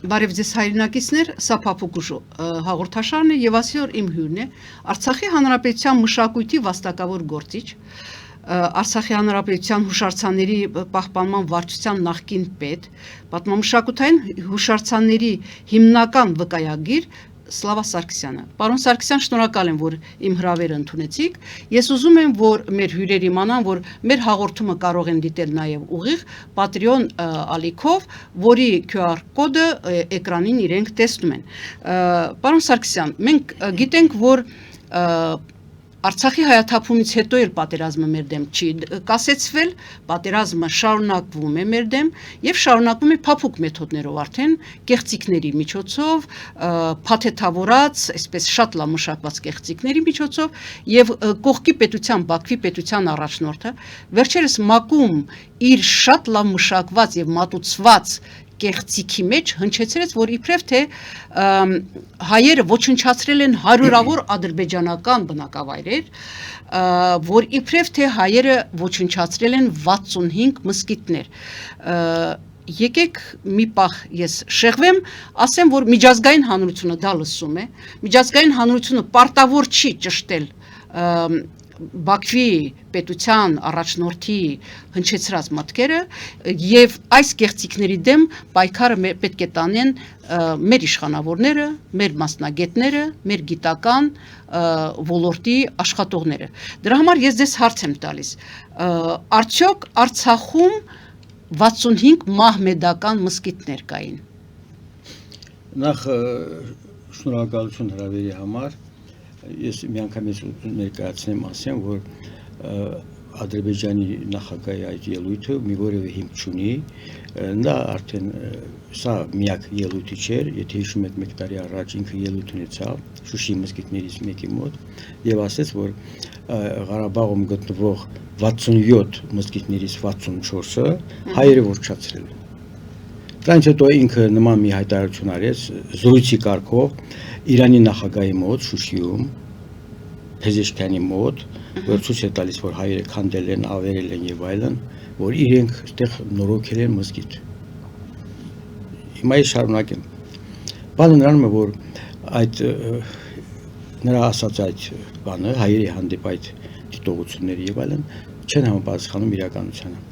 Բարև ձեզ հայրենակիցներ, սա Փափուկ ուժ հաղորդաշարն է եւ այսօր իմ հյուրն է Արցախի հանրապետության մշակույթի վաստակավոր գործիչ, Արցախի հանրապետության հուշարձանների պահպանման վարչության նախկին պետ, պատմամշակութային հուշարձանների հիմնական վկայագիր Սլավա Սարգսյանը։ Պարոն Սարգսյան, շնորհակալ եմ, որ իմ հրավերը ընդունեցիք։ Ես ուզում եմ, որ մեր հյուրեր իմանան, որ մեր հաղորդումը կարող են դիտել նաև ուղիղ Patreon ալիքով, որի QR կոդը էկրանին իրենք տեսնում են։ Պարոն Սարգսյան, մենք գիտենք, որ Արցախի հայաթափումից հետո էլ պատերազմը մեր դեմ չի կասեցվել, պատերազմը շարունակվում է մեր դեմ եւ շարունակվում է փափուկ մեթոդներով արդեն կեղծիքների միջոցով, փաթեթավորած, այսպես շատ լավ մշակված կեղծիքների միջոցով եւ կողքի պետության, Բաքվի պետության առաջնորդը վերջերս ՄԱԿ-ում իր շատ լավ մշակված եւ մատուցված կեղծիքի մեջ հնչեցրեց, որ իբրև թե հայերը ոչնչացրել են հարյուրավոր ադրբեջանական բնակավայրեր, որ իբրև թե հայերը ոչնչացրել են 65 մզկիթներ։ Եկեք մի պահ ես շեղվեմ, ասեմ, որ միջազգային հանրությունը դա լսում է, միջազգային հանրությունը պարտավոր չի ճշտել Բաքվի պետության առաջնորդի հնչեցրած մտքերը եւ այս կեղծիքների դեմ պայքարը պետք է տանեն մեր իշխանավորները, մեր մասնագետները, մեր գիտական ոլորտի աշխատողները։ Դրա համար ես ձեզ հարց եմ տալիս. արդյոք Արցախում 65 մահմեդական մզկիթներ կային։ Նախ շնորհակալություն հրավերի համար։ Ես մի անգամ ներկայացնեմ ասեմ, որ Ադրբեջանի նախագահի այդ ելույթը մի որևէ հիմք չունի, նա արդեն սա միակ ելույթը չէր, եթե հիշում եք մեկ տարի առաջ ինքը ելույթ ունեցավ Շուշի մզկիթներից մեկի մոտ եւ ասաց, որ Ղարաբաղում գտնվող 67 մզկիթներից 64-ը հայերը ոչնչացրել են։ Դրանից հետո ինքը նման մի հայտարարություն արեց զրույցի կարգով Իրանի նախագահի մոտ Շուշիում, Փեզեշքյանի մոտ, որ ցույց է տալիս, որ հայերը քանդել են, ավերել են եւ այլն, որ իրենք այդտեղ նորոգել են մզկիթ։ Հիմա ես շարունակեմ։ Բանը նրանում է, որ այդ նրա ասած այդ բանը հայերի հանդեպ այդ դիտողությունները եւ այլն չեն համապատասխանում իրականությանը։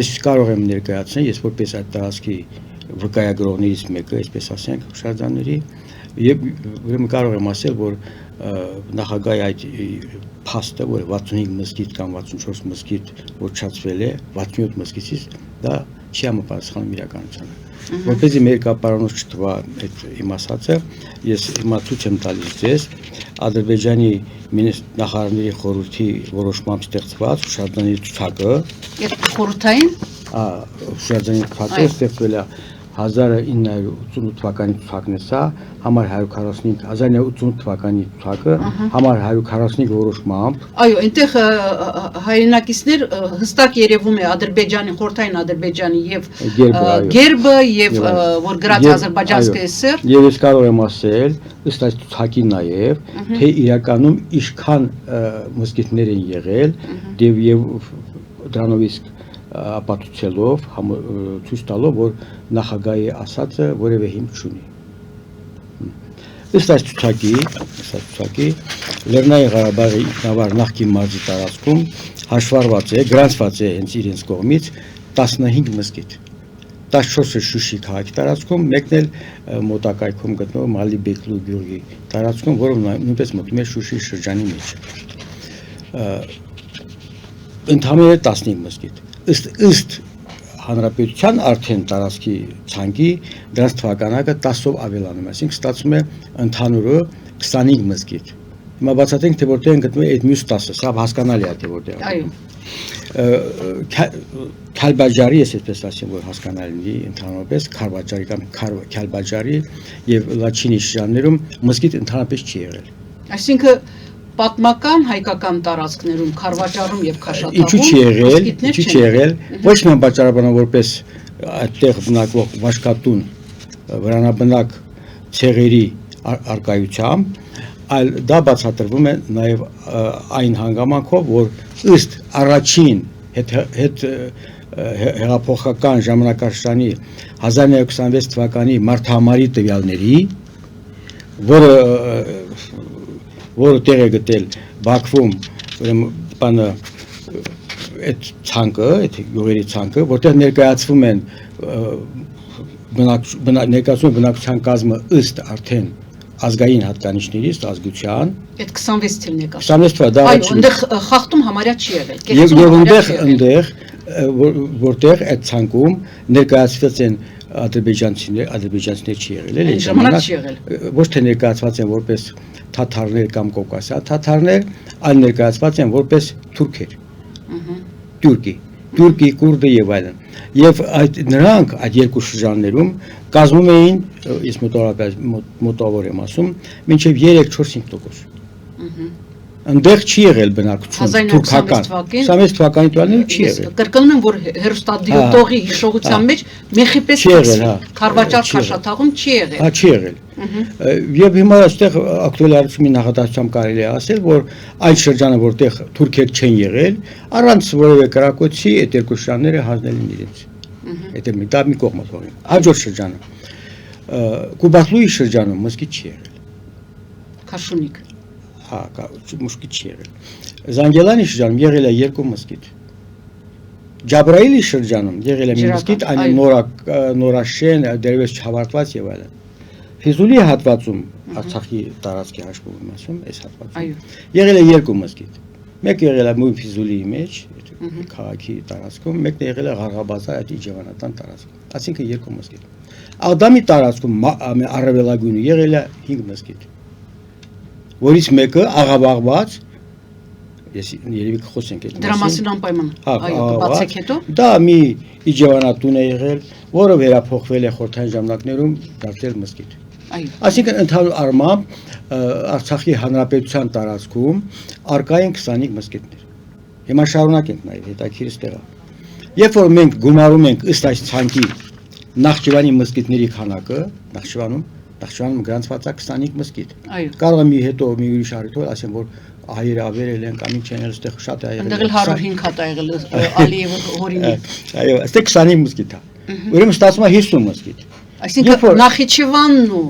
Ես կարող եմ ներկայացնել, ես որպես այդ տարածքի վկայագրողներից մեկը, այսպես ասենք, հուշարձանների, եւ ուրեմն կարող եմ ասել, որ նախագահի այդ փաստը, որ 65 մզկիթ կամ 64 մզկիթ ոչնչացվել է, 67 մզկիթից դա չի համապատասխանում իրականությանը։ Որպեսզի մեր կապարանոց չթվա այդ իմ ասածը, ես հիմա ցույց եմ տալիս ձեզ Ադրբեջանի նախարարների խորհրդի որոշմամբ ստեղծված հուշարձանների ցուցակը։ Այդ խորհրդային հուշարձանների ցուցակը ստեղծվել է 1988 թվականի ցուցակն է սա, համար 145 1988 թվականի ցուցակը, համար 145 որոշմամբ։ Այո, այնտեղ հայրենակիցներ հստակ երևում է Ադրբեջանի, խորհրդային Ադրբեջանի եւ գերբը եւ որ գրած Ադրբեջանская ՍՍՌ։ Եվ ես կարող եմ ասել, ըստ այս ցուցակի նաեւ, թե իրականում ինչքան մզկիթներ են եղել եւ դրանով իսկ ապացուցելով ցույց տալով, որ նախագահի ասածը որևէ հիմք չունի։ Ըստ այս ցուցակի Լեռնային Ղարաբաղի ինքնավար նախկին մարզի տարածքում հաշվառված է, գրանցված է հենց իրենց կողմից 15 մզկիթ։ 14-ը Շուշի քաղաքի տարածքում, մեկն էլ մոտակայքում գտնվող Մալիբեկլու գյուղի տարածքում, որը նույնպես մտնում է Շուշի շրջանի մեջ։ Ընդհանրապես 15 մզկիթ։ Ըստ հանրապետության արդեն տարածքի ցանկի դրանց թվականակը 10-ով ավելանում է, այսինքն ստացվում է ընդհանուրը 25 մզկիթ։ Հիմա բացատրենք, թե որտեղ են գտնվում այդ մյուս 10-ը, սա հասկանալի է, թե որտեղ է։ Քալբաջարի, ես այսպես ասեմ, որ հասկանալի լինի ընդհանրապես Քարվաճարի կամ Քալբաջարի եւ Լաչինի շրջաններում մզկիթ ընդհանրապես չի եղել։ Այսինքն պատմական հայկական տարածքներում Քարվաճարում եւ Քաշաթաղում ինչու չի եղել, ոչ միայն պատճառաբանորեն որպես այդտեղ բնակվող վաշկատուն վրանաբնակ ցեղերի արկայությամբ, այլ դա բացատրվում է նաեւ այն հանգամանքով, որ ըստ առաջին հետ հեղափոխական ժամանակաշրջանի 1926 թվականի մարտահամարի տվյալների, որը տեղ է գտել Բաքվում, ուրեմն այդ ցանկը, այդ յուղերի ցանկը, որտեղ ներկայացվում են բնակչության կազմը ըստ արդեն ազգային հատկանիշներից, ազգության, այդ 26 թիվն է կա։ 26 թվա դա Այո, այնտեղ խախտում համարյա չի եղել։ Եվ որտեղ այդ ցանկում ներկայացված են ադրբեջանցիներ չի եղել, էլի ժամանակ չի եղել։ Ոչ թե ներկայացված են որպես թաթարներ կամ կովկասյան թաթարներ, այլ ներկայացված են որպես թուրքեր։ Թուրքի, կուրդը եւ այլն։ Եվ նրանք այդ երկու շրջաններում կազմում էին, ես մոտավոր եմ ասում, մինչև 3-4-5%։ Այնտեղ չի եղել բնակչություն թուրքական։ 26 թվականի տվյալներում չի եղել։ Կրկնում եմ, որ հերոստատիտողի հիշողության մեջ մեխի պես քարվաճար քաշաթաղում չի եղել։ Հա, չի եղել։ Եվ հիմա այստեղ ակտուալիացումի նախադասությամբ կարելի է ասել, որ այդ շրջանը, որտեղ թուրքեր չեն եղել, առանց որևէ կրակոցի այդ երկու շրջանները հանձնել են իրենց։ Դա մի կողմը թողին։ Հաջորդ շրջանը Կուբատլուի շրջանում մզկիթ չի եղել։ Քաշունիկ։ Հա, մզկիթ չի եղել։ Զանգելանի շրջանում եղել է երկու մզկիթ։ Ջաբրայիլի շրջանում եղել է մի մզկիթ, այն նորաշեն, դերևս չավարտված եւ այլն։ Ֆիզուլի հատվածում Արցախի տարածքի հաշվով եմ ասում, այս հատվածում եղել է երկու մզկիթ։ Մեկ եղել է մույն Ֆիզուլիի մեջ, քաղաքի տարածքում, մեկն եղել է Ղարաբաղի այդ իջևանատան տարածքում։ Այսինքն երկու մզկիթ։ Աղդամի տարածքում առավելագույնը եղել է 5 մզկիթ, որից մեկը աղավաղված, ես երևի կխոսենք այդ մասին։ Դրա մասին անպայման։ Այո, կբացեք հետո։ Դա մի իջևանատուն է եղել, որը վերափոխվել է խորհրդային ժամանակներում դարձել մզկիթ։ Այսինքն ընդհանուր առմամբ Արցախի հանրապետության տարածքում արկա են 25 մզկիթներ։ Հիմա շարունակենք նաև հետաքրքիր ստեղա։ Երբ որ մենք գումարում ենք ըստ այս ցանկի Նախճիվանի մզկիթների քանակը, Նախճիվանում գրանցված է 25 մզկիթ։ Կարող եմ հետո մի ուրիշ առիթով ասեմ, որ հայերը ավերել են կամ ինչ են այստեղ շատ է եղել։ Այնտեղ 105 հատ է եղել Ալիևը հորինի։ Այո, այստեղ 25 մզկիթ է։ Ուրեմն ստացվում է 50 մզկիթ։ Այսինքն Նախիջևանն ու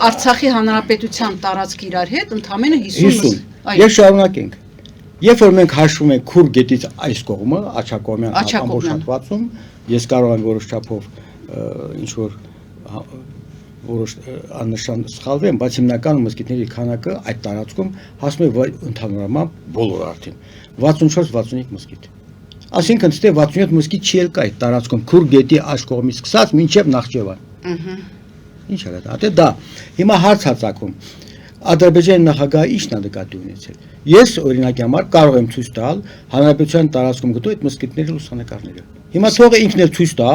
Արցախի հանրապետության տարածք իրար հետ ընդամենը 50։ Եվ շարունակենք։ Երբ որ մենք հաշվում ենք Քուր գետից այս կողմը, Աչակողմյան ամբողջ հատվածում, ես կարող եմ որոշ չափով ինչ որ որոշ աննշան սխալվեմ, բայց հիմնական մզկիթների քանակը այդ տարածքում հասնում է ընդհանրապես բոլոր արդեն 64-65 մզկիթ։ Այսինքն ստե 67 մզկիթ չի ելկա այդ տարածքում Քուր գետի այս կողմից սկսած մինչև Նախճեվան։ Ինչ ա դա։ Հիմա հարց հացակում Ադրբեջանի նախագահը ի՞նչն է նկատի ունեցել։ Ես օրինակի համար կարող եմ ցույց տալ հանրապետության տարածքում գտու այդ մզկիթների լուսանկարները։ Հիմա թողը ինքն էլ ցույց տա,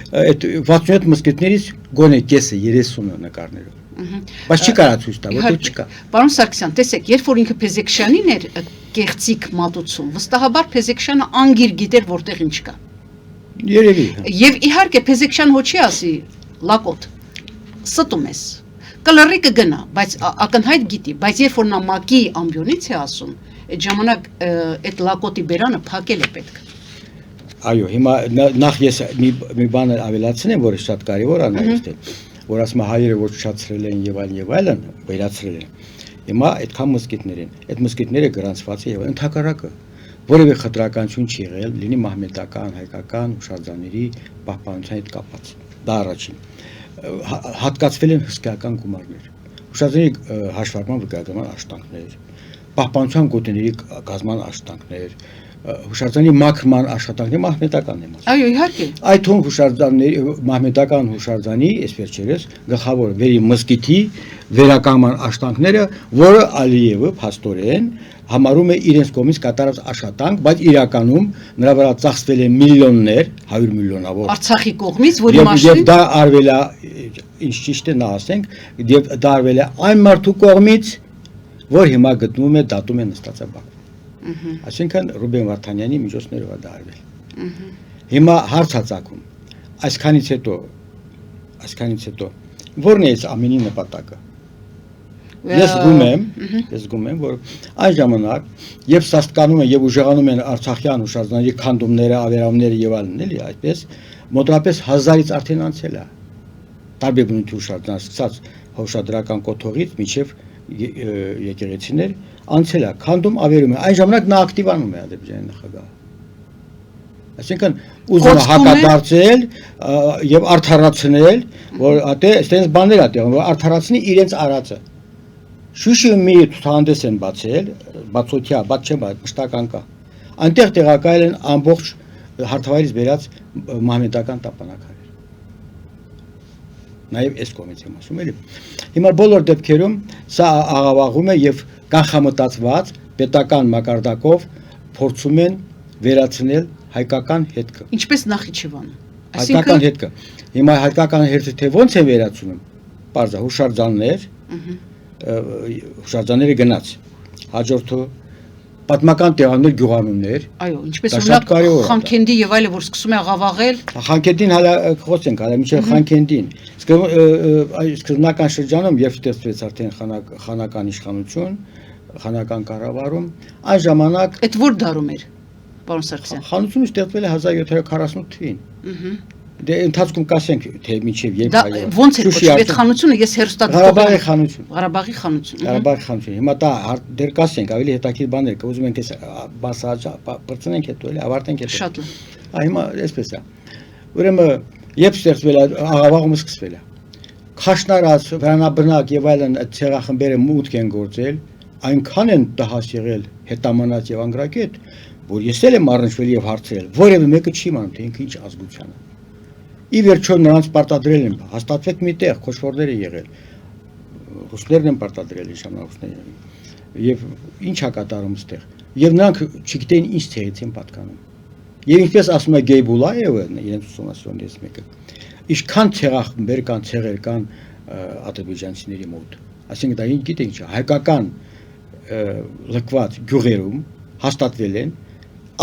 այդ 67 մզկիթներից գոնե կեսը 30-ը նկարներով։ Բայց չի կարա ցույց տա, որտեղ չկա։ Պարոն Սարգսյան, տեսեք, երբ որ ինքը Փեզեքշյանին էր կեղծիկ մատուցում, վստահաբար Փեզեքշյանը անգիր գիտեր որտեղ ինչ կա։ Երևի։ Եվ իհարկե Փեզեքշյան հոչի ասի լակոտ։ Ստում ես։ Կլռի կգնա, բայց ակնհայտ գիտի, բայց երբ որ նա մակի ամբիոնից է ասում, այդ ժամանակ այդ լակոտի բերանը փակել է պետք։ Այո, հիմա նախ ես մի բան ավելացնեմ, որը շատ կարևոր է նայել, որ ասում է հայերը ոչնչացրել են եւ այլն, վերացրել են։ Հիմա այդքան մզկիթներ են, այդ մզկիթները գրանցված է եւ ընդհակառակը որևէ խտրականություն չի եղել, լինի մահմեդական, հայկական հուշարձանների պահպանության հետ կապված։ Դա առաջին։ Հատկացվել են հսկայական գումարներ, հուշարձանների հաշվարկման վկայական աշխատանքներ, պահպանության գոտիների կազմման աշխատանքներ, հուշարձանի մաքրման աշխատանքները մահմեդական են։ Այո, իհարկե։ Այդ թվում հուշարձանների մահմեդական հուշարձանի, այս վերջերս գլխավոր վերի մզկիթի վերականգնման աշխատանքները, որը Ալիևը փաստորեն համարում է իրենց կողմից կատարած աշխատանք, բայց իրականում նրա վրա ծախսվել են միլիոններ, 100 միլիոնավոր Արցախի կողմից, որի մասին եւ դա արվել է, ինչ ճիշտ է նա ասենք, եւ դա արվել է այն մարդու կողմից, որ հիմա գտնվում է դատում է նստած է Բաքվում։ Այսինքն Ռուբեն Վարդանյանի միջոցներով է դա արվել։ Հիմա հարց հացակում, այսքանից հետո ո՞րն է այս ամենի նպատակը։ Ես զգում եմ, որ այն ժամանակ եւ սաստկանում են եւ ուժեղանում են Արցախյան հուշարձանների քանդումները, ավերամները եւ այլն, էլի, այդպես մոտավորապես 1000-ից արդեն անցել է։ Տարբեր բնույթի հուշարձան, սկսած հուշադրական կոթողից մինչեւ եկեղեցիներ անցել է, քանդում ավերում է։ Այն ժամանակ նա ակտիվանում է Ադրբեջանի նախագահը։ Այսինքն ուզում է հակադարձել եւ արդարացնել, որ ատե այստեղ բաներ ա տեղում, որ արդարացնի իրենց արածը։ Շուշի մի ցուցահանդես են բացել, բացօթյա, բաց չեմ, մշտական կա։ Այնտեղ տեղակայել են ամբողջ հարթավայրից բերած մահմեդական տապանակներ։ Նաեւ այս կողմից եմ ասում, էլի։ Հիմա բոլոր դեպքերում սա աղավաղում է եւ կանխամտածված պետական մակարդակով փորձում են վերացնել հայկական հետքը։ Ինչպես Նախիջևանը։ Հայկական հետքը։ Հիմա հայկական հետքը թե ոնց է վերացնում։ Պարզա հուշարձաններ, հուշարձանները գնաց։ Հաջորդը պատմական տեղաններ գյուղանուններ։ Այո, ինչպես օրինակ Խանքենդի եւ այլը, որ սկսում է աղավաղել։ Խանքենդին հələ խոսենք, հələ միջև Խանքենդին։ Սկզբնական շրջանում երբ ստեղծվեց արդեն խանական իշխանություն, խանական կառավարում, այն ժամանակ Այդ որ դարում էր, պարոն Սարգսյան։ Խանությունը ստեղծվել է 1748 թվականին։ Դե ընթացքում կասենք թե միջև երբ այո։ Ոնց էր կոչվում այդ խանությունը, ես հերոստատիկով Ղարաբաղի խանություն։ Ղարաբաղի խանություն։ Ղարաբաղի խանություն։ Հիմա դա դեռ կասենք, ավելի հետաքրքիր բաներ կա, ուզում ենք այս բասա բրցնենք հետո էլի, ավարտենք հետո։ Շատ լավ։ Հիմա այսպես է։ Ուրեմն երբ ստեղծվել է աղավաղումը սկսվել է։ Քաշնարած, վրանաբնակ եւ այլն այդ ցեղախմբերը մուտք են գործել, այնքան են տհաս եղել հետամանած եւ անգրագետ, որ ես էլ եմ առնչվել եւ հարցրել, որևէ մեկը չի իմանում թե ինքը ինչ ազգության է։ Ի վերջո նրանց պարտադրել են, հաստատվեք մի տեղ, քոշվորներ է եղել։ Ռուսներն են պարտադրել ժամանակները։ Եվ ինչ է կատարում այստեղ։ Եվ նրանք չգիտեն ինչ ցեղից են պատկանում։ Եվ ինչպես ասում է Գեյբուլայևը, իրենց ուսումնասիրողներից մեկը, ինչքան ցեղախմբեր կան, ցեղեր կան ադրբեջանցիների մոտ։ Այսինքն դա ինչ գիտեք ինչ, հայկական լքված գյուղերում հաստատվել են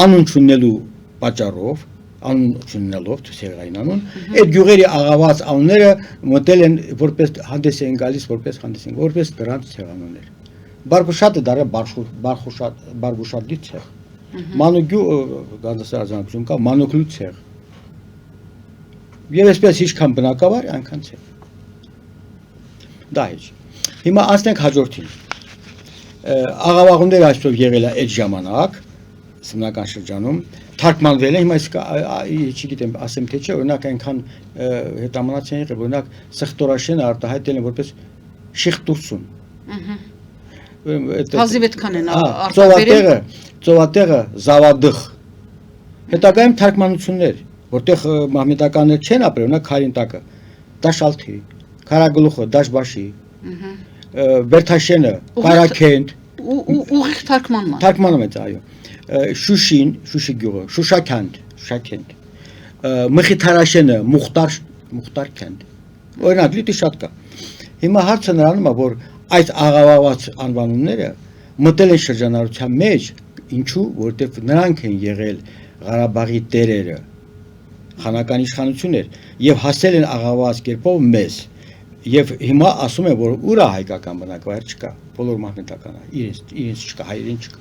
անուն չունենալու պատճառով անուննելով ցեղային անուն, այդ գյուղերի աղաված անունները մտել են որպես հանդես են գալիս, որպես դրանց ցեղանուններ։ Բարբուշատը դարը Բարբուշատի ցեղ։ Մանուկյու գանձասարազանություն կա, Մանուկլու ցեղ։ Եվ այսպես ինչքան բնակավար, այնքան ցեղ։ Դա է։ Հիմա անցնենք հաջորդին։ Աղավաղումները այսպես եղել է այդ ժամանակ, սմնական շրջանում թարգմանվել է, հիմա չգիտեմ, ասեմ թե չէ, օրինակ այնքան հետամանած են եղել, օրինակ Սխտորաշենը արտահայտել են որպես Շիխտուրսուն։ Հազիվ այդքան են արտաբերել։ Ծովատեղը Զավադղ։ Հետագայում թարգմանություններ, որտեղ մահմեդականներ չեն ապրել, օրինակ Քարինտակը, Դաշալթի, Քարագլուխը, Դաշբաշի, Բերթաշենը, Կարաքենտ։ Ուղիղ թարգմանման։ Թարգմանում է, այո։ Շուշին, Շուշի գյուղը, Շուշաքանդ, Շաքենդ, Մխիթարաշենը, Մուխտար քանդ։ Օրինակ, լիքը շատ կա։ Հիմա հարցը նրանում է, որ այդ աղավաղված անվանումները մտել են շրջանառության մեջ, ինչու, որտեղ նրանք են եղել Ղարաբաղի տերերը, խանական իշխանություններ եւ հասել են աղավաղված կերպով մեզ։ Եվ հիմա ասում են, որ ուրա հայկական բնակավայր չկա, բոլոր մահմեդական է, իրենց չկա, հայերեն չկա։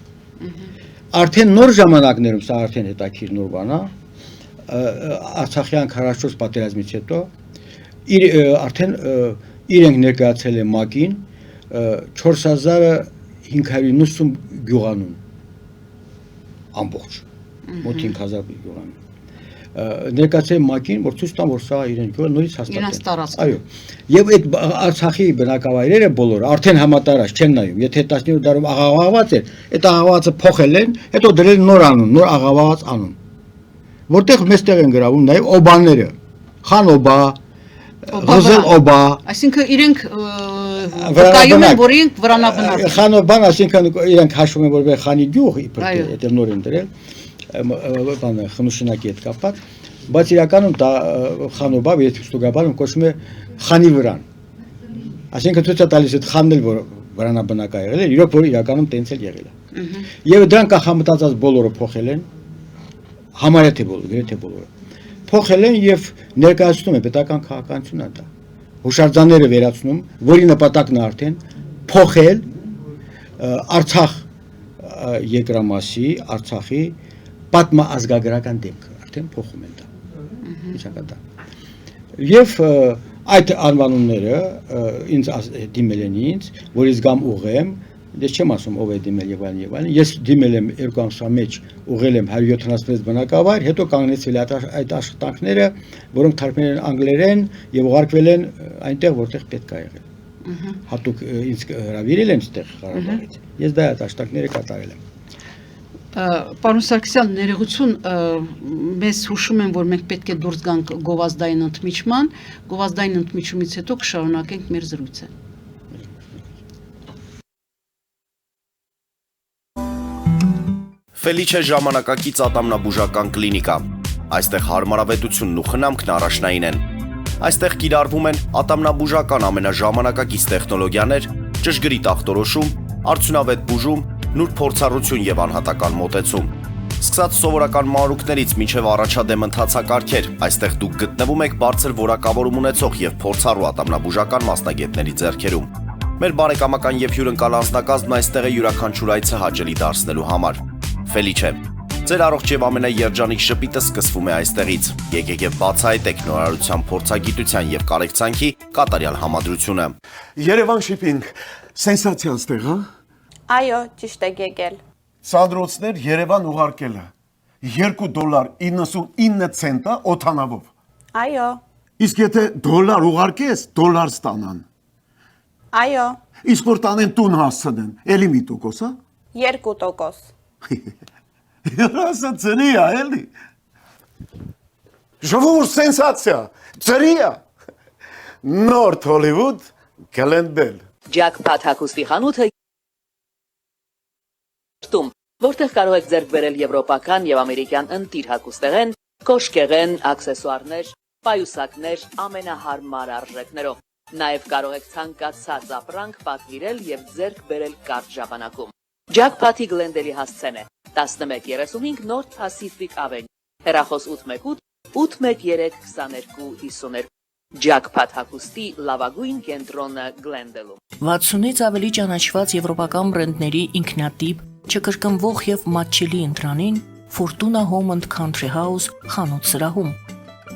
Արդեն նոր ժամանակներում սա արդեն հետաքրքիր նոր բան է, Արցախյան 44 պատերազմից հետո արդեն իրենք ներկայացել են ՄԱԿ-ին 4590 գյուղանուն ամբողջ, մոտ 5000 գյուղանուն։ Ներկայացել ՄԱԿ-ին, որ ցույց տան, որ սա իրենք գյուղը նորից հաստատել։ Այո։ Եվ այդ Արցախի բնակավայրերը բոլորը արդեն համատարած չեն նայում։ Եթե 17 դարում աղավաղված էր, այդ աղավաղվածը փոխել են, հետո դրել նոր անուն, նոր աղավաղված անուն։ Որտեղ մեստեղ են գրավում նաև օբաները, Խանոբա, Ղզելօբա։ Այսինքն իրենք վկայում են, որ իրենք վրանաբնակ են։ Խանոբան, այսինքն իրենք հաշվում են որպես Խանի գյուղ, իբրև դա նոր են դրել, բանը խնուշնակի հետ կապված, բայց իրականում դա Խանոբա վերստուգաբանում կոչվում է Խանի վրան։ Այսինքն ցույց է տալիս այդ խանն էլ որ վրանաբնակ է եղել է, իրոք որ իրականում տենց էլ եղել է։ Եվ դրանք կանխամտածած բոլորը փոխել են, համարյա թե բոլորը, գրեթե բոլորը փոխել են եւ ներկայացնում են պետական քաղաքականությունը դա։ Հուշարձանները վերացնում, որի նպատակն է արդեն փոխել Արցախ երկրամասի Արցախի պատմազգագրական դեմքը արդեն փոխում են դա միջակայքն եւ այդ անվանումները ինձ դիմել են ինձ որ ես գամ ուղեմ ես չեմ ասում ով է դիմել եւ այլն ես դիմել եմ 2 ամսվա մեջ ուղղել եմ 176 բնակավայր հետո կանգնեցվել այդ աշխատանքները որոնք թարգմանել են անգլերեն եւ ուղարկվել են այնտեղ որտեղ պետք է եղել հատուկ ինձ հրավիրել են այդտեղ Ղարաբաղից ես դա այդ աշխատանքները կատարել եմ Պարոն Սարգսյան, ներողություն, մեզ հուշում են, որ մենք պետք է դուրս գանք գովազդային ընդմիջման, գովազդային ընդմիջումից հետո կշարունակենք մեր զրույցը։ Ֆելիչե ժամանակակից ատամնաբուժական կլինիկա։ Այստեղ հարմարավետությունն ու խնամքն առաջնային են։ Այստեղ կիրառվում են ատամնաբուժական ամենաժամանակակից տեխնոլոգիաներ, ճշգրիտ ախտորոշում, արդյունավետ բուժում, նուրբ փորձառություն եւ անհատական մոտեցում։ Սկսած սովորական մանրուքներից մինչև առաջադեմ ընթացակարգեր, այստեղ դուք գտնվում եք բարձր որակավորում ունեցող եւ փորձառու ատամնաբուժական մասնագետների ձեռքերում։ Մեր բարեկամական եւ հյուրընկալ անձնակազմն այստեղ է յուրաքանչյուր այցը հաճելի դարձնելու համար։ Ֆելիչե, ձեր առողջ եւ ամենաերջանիկ շպիտը սկսվում է այստեղից։ Եկեք եւ բացահայտեք նորարարության փորձագիտության եւ կարեկցանքի կատարյալ համադրությունը։ Երևան շիփինգ, սենսացիա ստեղ, հա։ Այո, ճիշտ եք եկել։ Սանդրոցներ Երևան ուղարկելը $2.99 օթանավով։ Այո, Իսկ եթե դոլար ուղարկես, դոլար ստանան։ այո, Իսկ որ տանեն տուն հասցնեն, էլի մի տոկոս, հա։ 2%։ Երասը ծրի է, էլի։ Ժողովուրդ սենսացիա, ծրի է։ Նորթ Հոլիվուդ Գլենդել։ Ջաքփաթ հագուստի խանութը որտեղ կարող եք ձեռք բերել եվրոպական եւ ամերիկյան ընտիր հագուստեղեն, կոշկեղեն, աքսեսուարներ, պայուսակներ ամենահարմար արժեքներով։ Նաեւ կարող եք ցանկացած ապրանք պատվիրել եւ ձեռք բերել կարճ ժամանակում։ Ջաքփաթի Գլենդելի հասցեն է 1135 North Pacific Avenue, հեռախոս 818 813 2252 Ջաքփաթ հագուստի լավագույն կենտրոնը Գլենդելում։ 60-ից ավելի ճանաչված եվրոպական բրենդների ինքնատիպ, չկրկնվող եւ մատչելի ընտրանին Fortuna Home and Country House խանութ սրահում։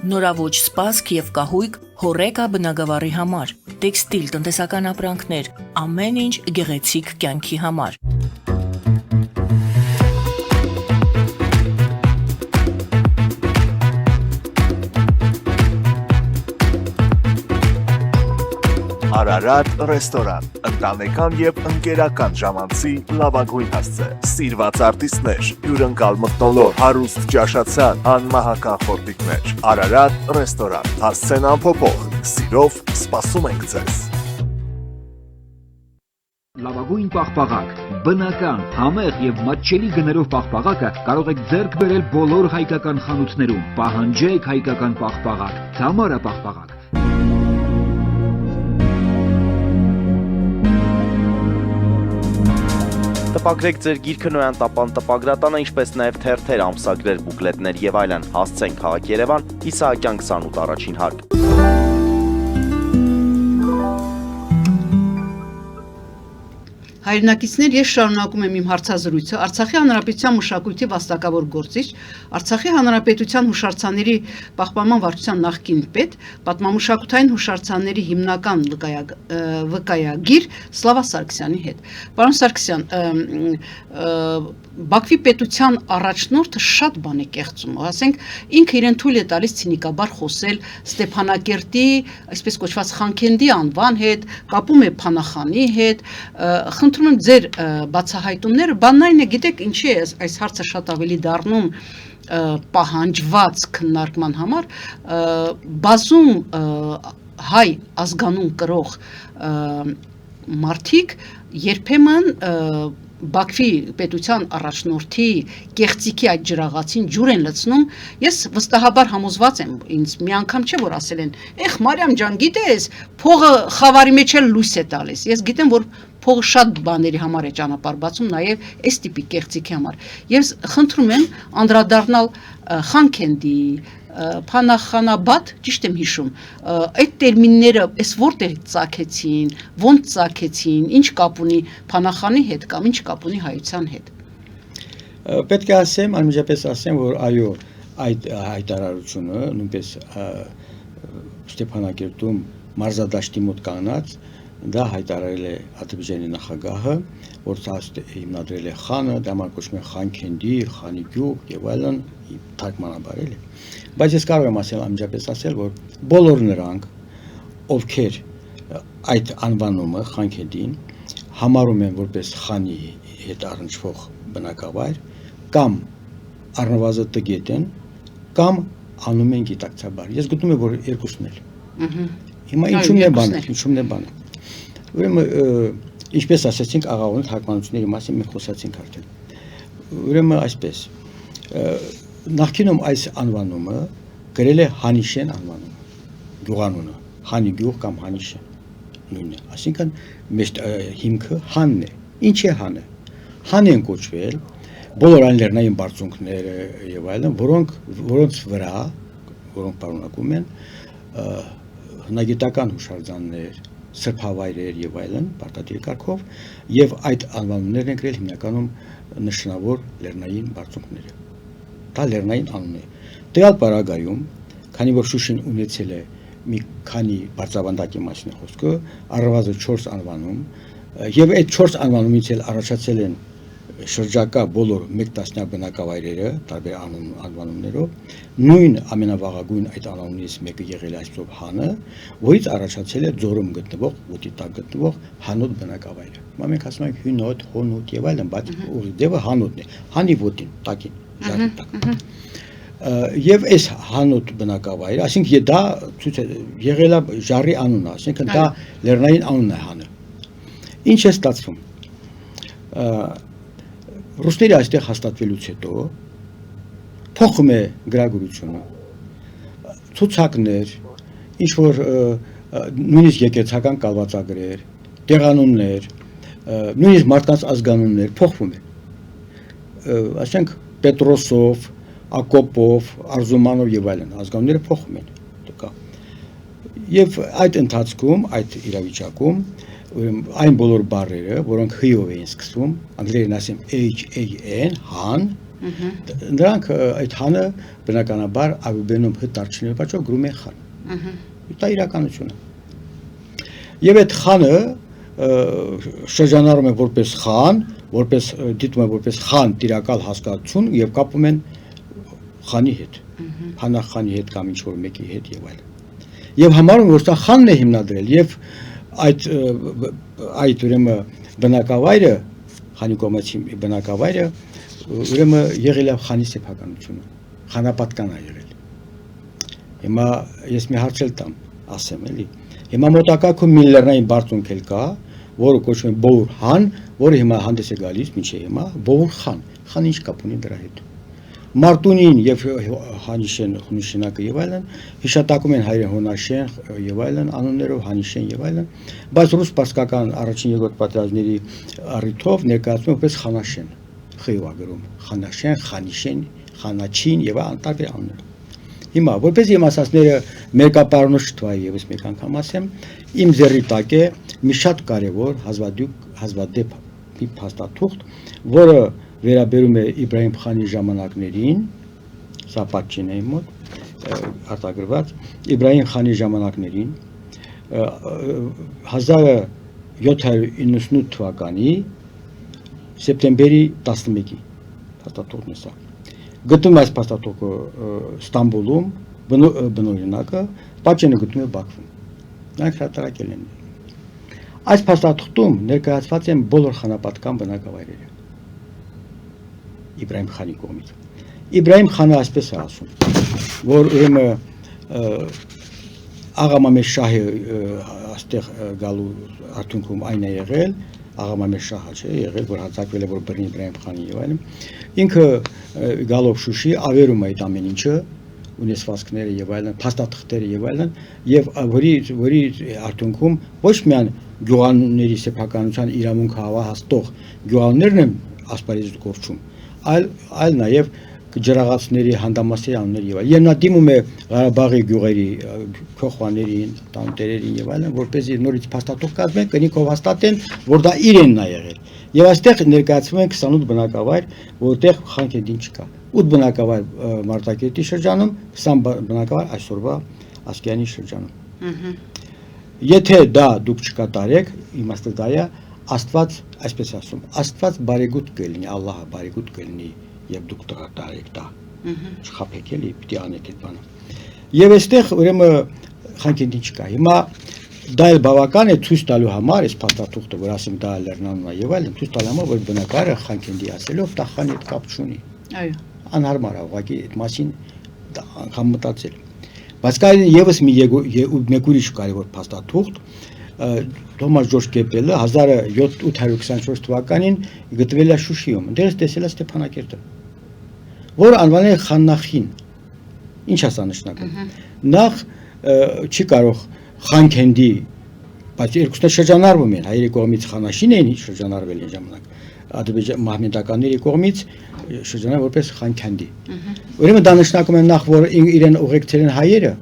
Նորավոճ սպասք եւ կահույք հորեկա բնագավառի համար, տեքստիլ տնտեսական ապրանքներ, ամեն ինչ գեղեցիկ կյանքի համար։ Արարատ ռեստորան, ընտանեկան եւ ընկերական ժամանցի լավագույն հասցե, սիրված արտիստներ, հյուրընկալ մթնոլորտ, հարուստ ճաշացան, անմահական խորտիկներ, Արարատ ռեստորան, հասցեն անփոփոխ, սիրով սպասում ենք ձեզ։ Լավագույն պաղպաղակ, բնական, համեղ եւ մատչելի գներով պաղպաղակը կարող եք ձեռք բերել բոլոր հայկական խանութներում։ Պահանջեք հայկական պաղպաղակ, Թամարա պաղպաղակ։ Տպագրեք ձեր գիրքը Նոյան տապան տպագրատանը, ինչպես նաև թերթեր, ամսագրեր, բուկլետներ եւ այլն։ Հասցեն քաղաք Երևան, Իսահակյան 28 առաջին հարկ։ Հայրենակիցներ, ես շարունակում եմ իմ հարցազրույցը Արցախի հանրապետության մշակույթի վաստակավոր գործիչ, Արցախի հանրապետության հուշարձանների պահպանման վարչության նախկին պետ, պատմամշակութային հուշարձանների հիմնական վկայագիր Սլավա Սարգսյանի հետ։ Պարոն Սարգսյան, Բաքվի պետության առաջնորդը շատ բան է կեղծում, ասենք ինքը իրեն թույլ է տալիս ցինիկաբար խոսել Ստեփանակերտի, այսպես կոչված Խանքենդի անվան հետ, կապում է Փանախանի հետ, խնդրում եմ ձեր բացահայտումները, բանն այն է, գիտեք ինչի է այս հարցը շատ ավելի դառնում պահանջված քննարկման համար, բազում հայ ազգանուն կրող մարդիկ երբեմն Բաքվի պետության առաջնորդի կեղծիքի այդ ջրաղացին ջուր են լցնում, ես վստահաբար համոզված եմ, ինձ մի անգամ չէ որ ասել են, «Էխ Մարիամ ջան, գիտես, փողը խավարի մեջ էլ լույս է տալիս»։ Ես գիտեմ, որ փողը շատ բաների համար է ճանապարհ բացում, նաև այս տիպի կեղծիքի համար։ Ես խնդրում եմ անդրադառնալ Խանքենդի, Փանախանաբադ, ճիշտ եմ հիշում, այդ տերմինները այս որտեղ ծագեցին, ոնց ծագեցին, ինչ կապ ունի Փանախանի հետ կամ ինչ կապ ունի հայության հետ։ Պետք է ասեմ, անմիջապես ասեմ, որ այո, այդ հայտարարությունը նույնպես Ստեփանակերտում մարզադաշտի մոտ կանգնած դա հայտարարել է Ադրբեջանի նախագահը, որ հիմնադրել է խանը, դա կոչվում է Խանքենդի, Խանի գյուղ եւ այլն, թարգմանաբար էլի։ Բայց ես կարող եմ ասել անմիջապես ասել, որ բոլոր նրանք, ովքեր այդ անվանումը Խանքենդին համարում են որպես խանի հետ առնչվող բնակավայր, կամ առնվազն տգետ են, կամ անում են գիտակցաբար։ Ես գտնում եմ, որ երկուսն էլ։ Հիմա ինչու՞մն է բանը։ Ուրեմն, ինչպես ասացինք, աղաղոնի թարգմանությունների մասին մենք խոսացինք արդեն։ Ուրեմն այսպես, նախկինում այս անվանումը գրել է Հանիշեն անվանումը, գյուղանունը, Հանի գյուղ կամ Հանիշեն նույնն է, այսինքն հիմքը Հանն է։ Ինչ է Հանը։ Հան են կոչվել բոլոր այն լեռնային բարձունքները եւ այլն, որոնց վրա, որոնք պարունակում են հնագիտական հուշարձաններ, սրբավայրեր եւ այլն, պարտադիր կարգով, եւ այդ անվանումներն են գրել հիմնականում նշանավոր լեռնային բարձունքները։ Դա լեռնային անուն է։ Տվյալ պարագայում, քանի որ Շուշին ունեցել է մի քանի բարձրավանդակի մասին խոսքը, առնվազն 4 անվանում, եւ այդ 4 անվանումից էլ առաջացել են շրջակա բոլոր 1 տասնյակ բնակավայրերը տարբեր անվանումներով, նույն ամենավաղագույն այդ անվանումից մեկը եղել է այսպես Հանը, որից առաջացել է ձորում գտնվող, ոտի տակ գտնվող Հանոտ բնակավայրը։ Հիմա մենք ասում ենք Հյունոտ, Հոնոտ եւ այլն, բայց ուղիղ Հանոտն է, Հանի ոտին, տակին, ժառի տակ։ Եվ այս Հանոտ բնակավայրը, այսինքն դա ցույց է եղել է ժառի անունը, այսինքն դա լեռնային անունն է Հանը։ Ինչ է ստացվում։ Ռուսները այստեղ հաստատվելուց հետո փոխում է գրագործությունը, ցուցակներ, ինչ որ նույնիսկ եկեղեցական կալվածագրեր, տեղանուններ, նույնիսկ մարդկանց ազգանուններ փոխվում է։ Ասենք Պետրոսով, Ակոպով, Արզումանով եւ այլն ազգանունները փոխում են։ Եվ այդ ընթացքում, այդ իրավիճակում այն բոլոր բառերը, որոնք հ-ով էին սկսվում, անգլերեն ասեմ H-A-N, հան, նրանք այդ հանը բնականաբար աբիբենում հ դարձնելու պատճառով գրում են խան։ Դա իրականությունը։ Եվ այդ խանը շրջանառում է որպես խան, դիտում է որպես խան տիրակալ հասկացություն եւ կապում են խանի հետ, Փանախանի հետ կամ ինչ որ մեկի հետ եւ այլն։ Եվ համարում որ դա խանն է հիմնադրել եւ այդ ուրեմն բնակավայրը, խանի կողմից բնակավայրը, ուրեմն եղել է խանի սեփականությունը, խանապատկան է եղել։ Հիմա ես մի հարց էլ տամ, ասեմ էլի։ Հիմա մոտակայքում մի լեռնային բարձունք էլ կա, որը կոչվում է Բոուր Հան, որը հիմա հանդես է գալիս մինչև հիմա Բոուր Խան։ Խան ինչ կապ ունի դրա հետ։ Մարտունին եւ Հանիշեն, Խունիշինակը եւ այլն հիշատակում են հայերեն Հոնաշեն եւ այլն անուններով Հանիշեն եւ այլն, բայց ռուս պարսկական առաջին երկրորդ պատերազմների առիթով ներկայացվում է որպես Խանաշեն, խիվա գրում, Խանաշեն, Խանիշեն, Խանաչին եւ տարբեր անուններ։ Հիմա որպես իմ ասածները մերկապարոնոց շտվայի եւս մեկ անգամ ասեմ, իմ ձեռի տակ է մի շատ կարեւոր հազվադեպ մի փաստաթուղթ, որը վերաբերում է Իբրահիմ խանի ժամանակներին, սա պատճին է իմ մոտ, արտագրված, Իբրահիմ խանի ժամանակներին 1798 թվականի սեպտեմբերի 11-ի փաստաթուղթն է սա։ Գտնում այս փաստաթուղթը Ստամբուլում, բնօրինակը, պատճենը գտնում է Բաքվում։ Նրանք հրատարակել են։ Այս փաստաթուղթում ներկայացված են բոլոր խանապատկան բնակավայրերը Իբրահիմ խանի կողմից։ Իբրահիմ խանը այսպես է ասում, որ ուրեմն Աղա Մամեդ շահը այստեղ գալու արդյունքում այն է եղել, Աղա Մամեդ շահը չէ, եղել, որ հարձակվել է որ բռնի Իբրահիմ խանին եւ այլն։ Ինքը գալով Շուշի ավերում է այդ ամեն ինչը, ունեցվածքները եւ այլն, փաստաթղթերը եւ այլն, եւ որի արդյունքում ոչ միայն գյուղանունների սեփականության իրավունքը հավաստող գյուղաններն են ասպարեզից կորչում, այլ նաև ջրաղացների հանդամասերի անուններ եւ այլն։ Եվ նա դիմում է Ղարաբաղի գյուղերի քոխվաներին, տանտերերին եւ այլն, որպեսզի նորից փաստաթուղթ կազմեն, կնիկով հաստատեն, որ դա իրենն է եղել։ Եվ այստեղ ներկայացվում են 28 բնակավայր, որտեղ Խանքենդին չկա։ 8 բնակավայր Մարտակերտի շրջանում, 20 բնակավայր այսօրվա Ասկերանի շրջանում։ Եթե դա դուք չկատարեք, իմաստը դա է, Աստված, այսպես ասում, Աստված բարեգութ կլինի, Ալլահը բարեգութ կլինի, եւ դուք կատարեք դա։ Չխափեք էլի, պիտի անեք այդ բանը։ Եվ այստեղ ուրեմն Խանքենդին չկա։ Հիմա դա էլ բավական է ցույց տալու համար, այս փաստաթուղթը, որ ասեմ դա Լեռնանն է եւ այլն, ցույց տալու համար, որ բնակարը Խանքենդի ասելով դա խանի հետ կապ չունի։ Այո։ Անհարմար է, ուղղակի այդ մասին անգամ մտածել։ Բայց կա եւս մեկ ուրիշ կարևոր փաստաթուղթ, Թոմաս Ջորջ Կեպելը 1824 թվականին գտվել է Շուշիում, դերս տեսել է Ստեփանակերտը, որ անվանել է Խաննախին։ Ինչ է սա նշանակում։ Նախ չի կարող Խանքենդի, բայց երկուսն շրջանառվում են, հայերի կողմից Խանաշին էին շրջանառվել այն ժամանակ, մահմեդականների կողմից շրջանառ որպես Խանքենդի։ Ուրեմն դա նշանակում է նախ, որ իրեն ուղեկցել են հայերը,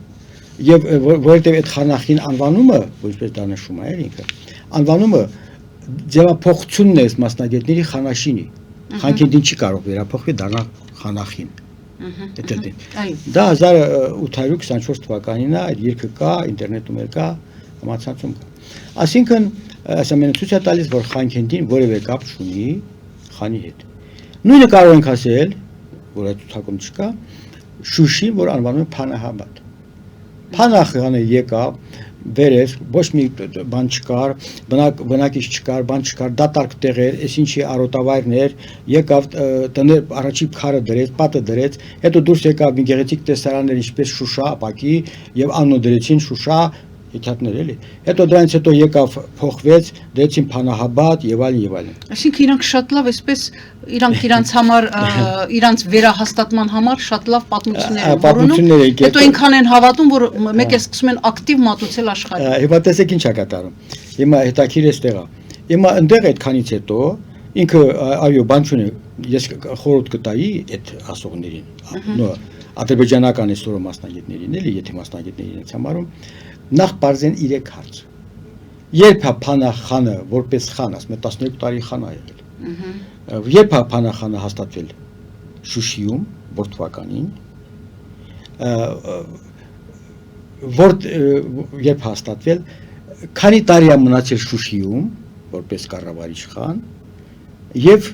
եւ որովհետեւ այդ Խանախին անվանումը, որպես դա նշում է ինքը, անվանումը ձևափոխությունն է մասնագետների Խանաշինի։ Խանքենդին չի կարող վերափոխվել դառնա Խանախին։ Դա 1824 թվականին է, այդ երգը կա, ինտերնետում էլ կա, համացանցում կա։ Այսինքն, ասեմ, ցույց է տալիս, որ Խանքենդին որևէ կապ չունի Խանի հետ։ Նույնը կարող ենք ասել, որ այդ ցուցակում չկա, Շուշին, որ անվանում է Փանահաբադ։ Փանախանը եկավ, վերև, ոչ մի բան չկար, բնակիչ չկար, բան չկար, դատարկ տեղեր, այսինչի արոտավայրներ, եկավ տներ առաջի քարը դրեց, պատը դրեց, հետո դուրս եկավ մի գեղեցիկ տեսարաններ, ինչպես Շուշա, ապակի եւ անունը դրեցին Շուշա, հեքիաթներ էլի։ Հետո դրանից հետո եկավ փոխվեց, դրեցին Փանահաբադ եւ այլն եւ այլն։ Այսինքն իրանք շատ լավ էսպես իրանք համար իրանք վերահաստատման համար շատ լավ պատմություններ են։ Հետո այնքան են հավատում, որ մեկ է սկսում են ակտիվ մատուցել աշխարհին։ Հիմա տեսեք ինչ է կատարում։ Հիմա հետաքրիր էստեղ է։ Հիմա այնտեղ այդքանից հետո ինքը այո, բան չունի, ես խորհուրդ կտայի այդ ասողներին, նո ադրբեջանական այսօր մասնագետներին էլի, եթե մասնագետներին են համարում, նախ բարձեն 3 հարց։ Երբ է Փանախանը որպես խան, ասում է 12 տարի խան է եղել։ Երբ է Փանախանը հաստատվել Շուշիում, որ թվականին, որ երբ հաստատվել, քանի տարի է մնացել Շուշիում, որպես կառավարիչ խան, եւ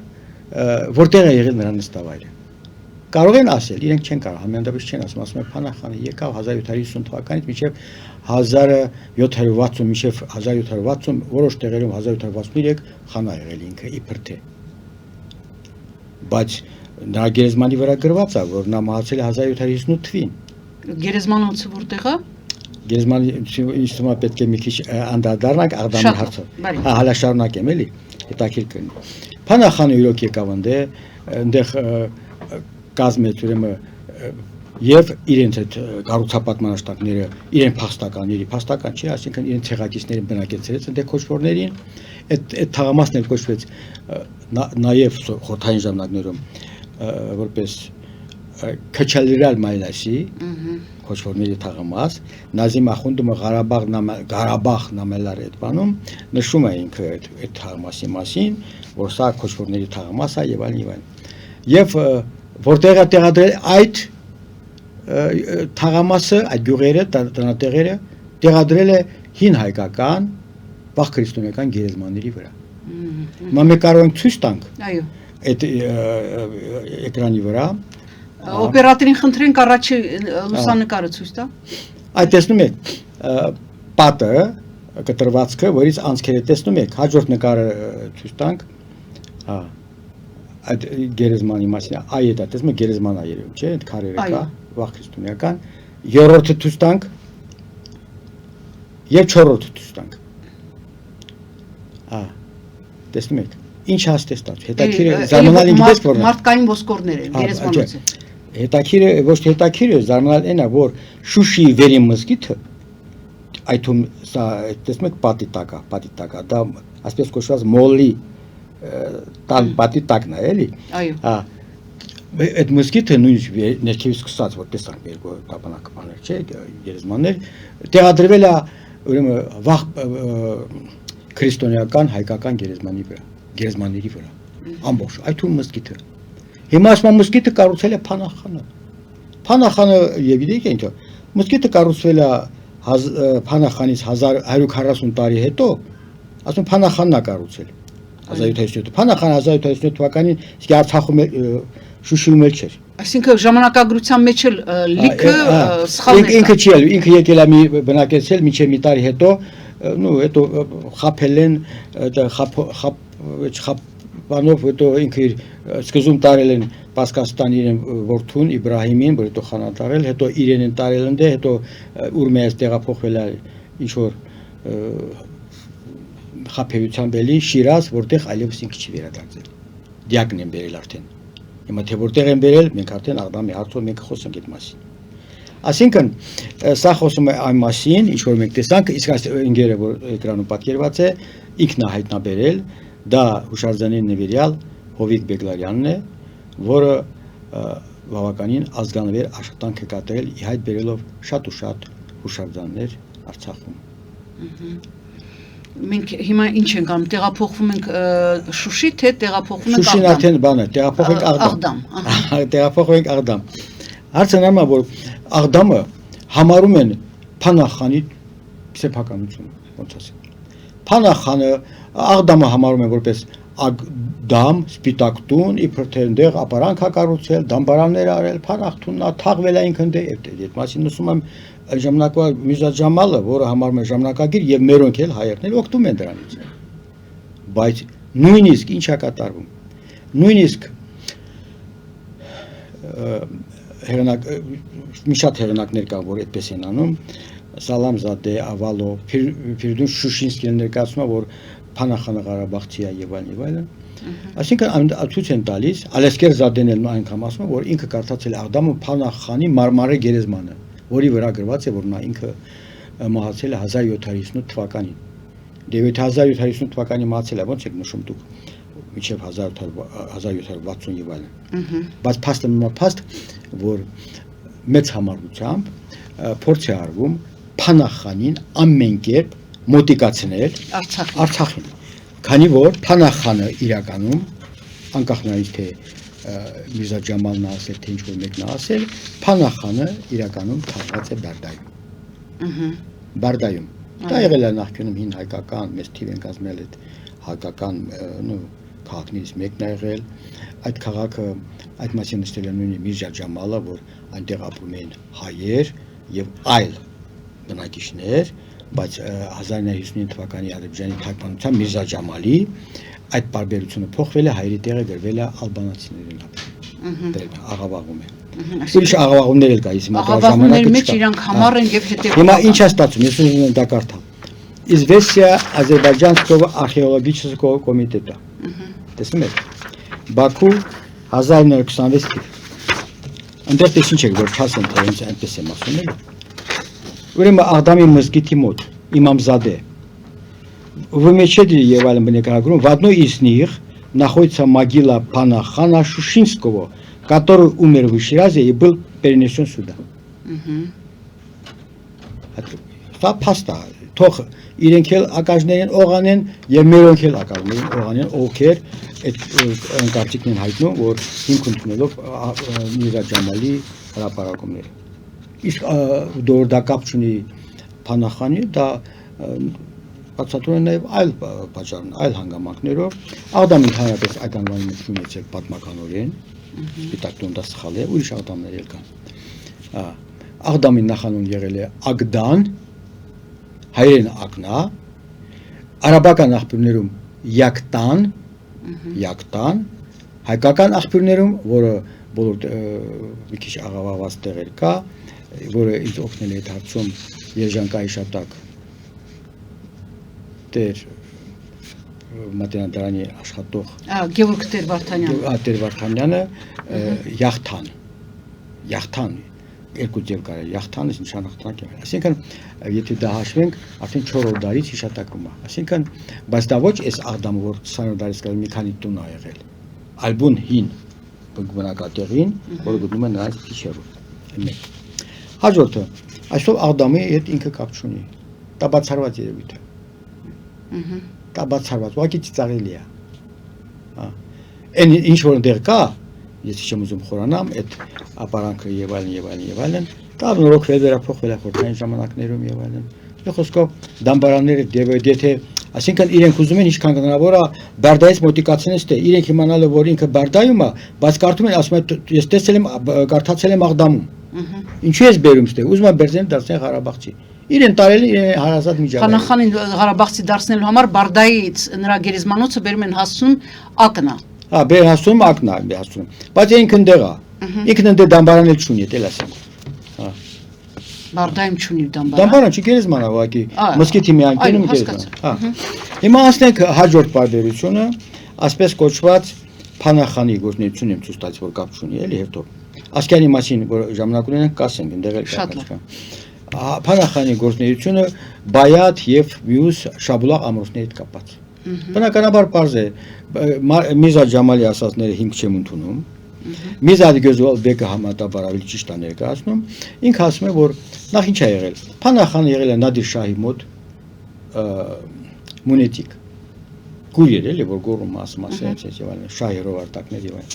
որտեղ է եղել նրա նստավայրը։ Կարող են ասել, իրենք չեն կարող, համանդապես չեն ասում, ասում են Փանախանը եկավ 1750 թվականից մինչև 1760 մինչև 1760 որոշ տեղերում 1763 խան ա եղել ինքը իբր թե։ Բայց նրա գերեզմանի վրա գրված է, որ նա մահացել է 1758 թվին։ Գերեզմանոցը որտեղ է։ Գերեզմանի ինձ թվում է պետք է մի քիչ անդրադառնանք Աղդամի հարցը։ Հալա շարունակեմ էլի, հետաքրքիր կլինի։ Փանախանը իրոք եկավ այնտեղ կազմեց ուրեմն եւ իրենց այդ կառուցապատմանաշտակները իրեն փաստական չի, այսինքն իրենց ցեղակիցներին բնակեցրեց այնտեղ քոչվորներին, այդ թաղամասն էլ կոչվեց նաեւ խորհրդային ժամանակներում որպես Քաչալիրալ Մայլասի քոչվորների թաղամաս, Նազիմ Ախունդումը Ղարաբաղ նամելար այդ բանում նշում է ինքը այդ թաղամասի մասին, որ սա քոչվորների թաղամաս է եւ այլն։ Եվ որտեղ է տեղադրել այդ թաղամասը, այդ գյուղերը, տնատեղերը տեղադրել է հին հայկական, վաղ քրիստոնեական գերեզմանների վրա։ Մենք կարող ենք ցույց տանք։ Այո։ Այդ էկրանի վրա Օպերատորին խնդրենք առաջի լուսանկարը ցույց տա։ Այդ տեսնում եք պատը, կտրվածքը, որից անցքերը տեսնում եք, հաջորդ նկարը ցույց տանք։ Հա։ Այդ գերեզմանի մասին, այ դա տեսնում եք գերեզմանա երևում, չէ՞, այդ քարերը կա, վաղ քրիստոնեական, երրորդը ցույց տանք եւ չորրորդը ցույց տանք։ Հա։ Տեսնում եք, ինչ հաստատած, հետաքրքիր է, զարմանալի գիտես որն է։ Մարդկային ոսկորներ են, գերեզմանոցը։ Հետաքրքիր է, ոչ թե հետաքրքիր է, զարմանալի այն է, որ Շուշիի վերին մզկիթը, այդում սա տեսնում եք պատի տակ է, դա այսպես կոչված մոլի տան պատի տակն է, էլի։ Այո։ Հա։ այդ մզկիթը նույնիսկ ներքևից սկսած որ տեսանք երկու տապանակներ, չէ, գերեզմաններ, տեղադրվել է ուրեմն վաղ քրիստոնեական հայկական գերեզմանների վրա, ամբողջ այդ ու մզկիթը։ Հիմա ասում մզկիթը կառուցել է Փանախանը։ Փանախանը եւ գիտեք ինչ, մզկիթը կառուցվել է Փանախանից 1140 տարի հետո, ասում Փանախանն է կառուցել 1757։ Փանախանը 1757 թվականին իսկ Արցախում Շուշիում էլ չէր։ Այսինքն ժամանակագրության մեջ էլ լիքը սխալներ ինքը չի ել, ինքը եկել է մի բնակեցել մինչև մի տարի հետո, նո հետո խափել են խափանով հետո ինքը սկզբում տարել են Պասկաստանի իրեն որդուն Իբրահիմին, որ հետո խանատարել, հետո իրեն են տարել ընդ, հետո Ուրմեայից տեղափոխվել է ինչ որ խափեությամբ էլի Շիրազ, որտեղ այլևս ինքը չի վերադարձել։ Դիակն են բերել արդեն։ Հիմա թե որտեղ են բերել, մենք արդեն Աղդամի հարցով մենք խոսենք այդ մասին։ Այսինքն սա խոսում է այն մասին, ինչ որ մենք տեսանք, իսկ այս ընկերը որ էկրանում պատկերված է, ինքն է հայտնաբերել, դա հուշարձանի նվիրյալ Հովիկ Բեգլարյանն է, որը բավականին ազգանվեր աշխատանք է կատարել, ի հայտ բերելով շատ ու շատ հուշարձաններ Արցախում։ Մենք հիմա ինչ ենք անում, տեղափոխվում ենք Շուշի, թե տեղափոխվում ենք Շուշին արդեն բան է, տեղափոխենք Աղդամ։ Տեղափոխենք Աղդամ։ Հարցը նա է, որ Աղդամը համարում են Փանախանի սեփականություն, ոնց ասեմ։ Փանախանը Աղդամը համարում են որպես Աղդամ, սպիտակ տուն, իբր թե այնտեղ ապարանք է կառուցել, դամբարաններ արել, Փանախտունն է թաղվել է ինքն դե այդ մասին ասում եմ ժամանակվա Միրզա Ջամալը, որը համարում է ժամանակագիր եւ մերոնք էլ հայերներ օգտվում են դրանից։ Բայց նույնիսկ ինչ է կատարվում։ Նույնիսկ մի շատ հեղինակներ կան, որ այդպես են անում, Սալամզադե, Ավալո, Ֆիրդուս Շուշինսկին ներկայացնում է, որ Փանախանը Ղարաբաղցի է եւ այլն։ Այսինքն ցույց են տալիս, Ալեսկեր Զադեն էլ այնքան ասում է, որ ինքը կարդացել է Աղդամը Փանախանի մարմարե գերեզմանը, որի վրա գրված է, որ նա ինքը մահացել է 1758 թվականին։ Դե 1758 թվականին մահացել է, ո՞նց եք նշում դուք, մինչև 1760 եւ այլն։ Բայց փաստը նույն փաստ, որ մեծ համառությամբ փորձ է արվում Փանախանին ամեն կերպ մոտիկացնել Արցախին։ Քանի որ Փանախանը իրականում անկախ նրանից թե Միրզա Ջամալն ասել թե ինչ որ մեկն ասել, Փանախանը իրականում թաղված է Բարդայում։ Բարդայում։ Դա եղել է նախկինում հին հայկական, մեծ թիվ են կազմել այդ հայկական քաղաքներից մեկն է եղել։ Այդ քաղաքը այդ մասին նշել է նույնիսկ Միրզա Ջամալը, որ այնտեղ ապրում էին հայեր եւ այլ բնակիչներ, բայց 1959 թվականի Ադրբեջանի թարգմանությամբ Միրզա Ջամալի այդ բարբերությունը փոխվել է, հայերի տեղը գրվել է ալբանացիներին ապրել, աղավաղում է։ Ուրիշ աղավաղումներ էլ կա, իսկ աղավաղումների մեջ իրանք համառ են եւ հետեւական։ Հիմա ինչ է ստացվում, ես ուզում եմ դա կարդամ։ Известия Азербайджанского археологического комитета։ Տեսնում եք։ Բաքու 1926 թիվ։ Այնտեղ ինչ եք, որ չասեն, թե այնպես եմ ասում էլ։ Ուրեմն Աղդամի մզկիթի մոտ Իմամզադե в мечети եւ այլն բնակարանում в одной из них находится могила Панахана Шушинского, который умер в Ширазе и был перенесен сюда. Դա փաստա, թող իրենք էլ ակաժներին օղանեն եւ մերոնք էլ ակաժներին օղանեն, ովքեր այդ ընկարտիկն են հայտնում, որ հիմք ընդունելով Միրզա Ջամալի հրապարակումները։ Իսկ դուրս դա կապ չունի Փանախանի, դա բացատրում են նաև այլ պատճառներ, այլ հանգամանքներով։ Աղդամի ընդհանրապես այդ անվանի մեջ ունեցել պատմականորեն, սպիտակ տուն դա սխալ է, ուրիշ աղդամներ էլ կան։ Աղդամի նախանուն եղել է Ագդան, հայերեն Ակնա, արաբական աղբյուրներում Յակտան, հայկական աղբյուրներում, որը բոլոր մի քիչ աղավաղված տեղեր կա, որը ինձ օգնել է այդ հարցում Երջանկայի շատակ Տեր Մատենադարանի աշխատող Գևորգ Տեր Վարդանյանը Յախթան երկու ձև կարել Յախթանը նշանականք է։ Այսինքն եթե դա հաշվենք, արդեն 4-րդ դարից հիշատակվում է։ Այսինքն, բայց դա ոչ էս Աղդամը, որ 20-րդ դարից կա մի քանի տուն ա եղել, այլ բուն հին բնակատեղին, որը գտնում է նրանց քիչերով։ Հաջորդը, այսօր Ադամի հետ ինքը կապ չունի։ Դա բացառված երևույթ է։ Դա բացառված, ուղղակի ծիծաղելի է։ Այն ինչ որ այնտեղ կա, ես չեմ ուզում խորանամ, այդ ապարանքը եւ այլն, դա նորոգվել վերափոխվել է խորհրդային ժամանակներում եւ այլն։ Դե խոսքով դամբարանները եթե այսինքն իրենք ուզում են ինչքան հնարավոր է բարդայից մոտիկացնես թե իրենք իմանալով որ ինքը բարդայում է, բայց կարդում են ասում են ես տեսել եմ կարդացել եմ Աղդամում։ Ինչու ես բերում ստե, ուզում եմ Բերձեն դարձնել Ղարաբաղցի։ Իրեն տարել իրեն հարազատ միջավայր։ Խանախանին Ղարաբաղցի դարձնելու համար Բարդայից նրա գերեզմանոցը բերում են հասցնում ակնա։ Հա, բեր հասցնում ակնա, հասցնում։ Բայց ինքն դեղ է։ Ինքն ընդ դամբարան էլ չունի, դել ասեմ։ Հա։ Բարդայում չունի դամբարան։ Դամբարան չի գերեզման է, ուղղակի մսկիթի մի անկյունում գերեզման։ Հա։ Հիմա անցնենք հաջորդ բարբերությունը, ասպես կոչված Փանախանի գործունեությունն եմ ցույց տալիս, որ կապ չունի, էլի հետո։ Ասկյանի մասին, որ ժամանակ ունենանք, կասենք, ընդեղ էլ կա։ Փանախանի գործունեությունը Բայաթ եւ մյուս Շաբուլաղ ամրոցների հետ կապված։ Բնականաբար պարզ է, Միզա Ջամալի ասածները հիմք չեմ ընդունում։ Միզա Գյոզբեկը համատաբար ավելի ճիշտ է ներկայացնում։ Ինքը ասում է, որ նախ ինչ է եղել։ Փանախանը եղել է Նադիր Շահի մոտ մունետիկ։ Գույր էլի, որ գոռում ասում ասենց եւ այլն, շահի հրովարտակներ եւ այլն։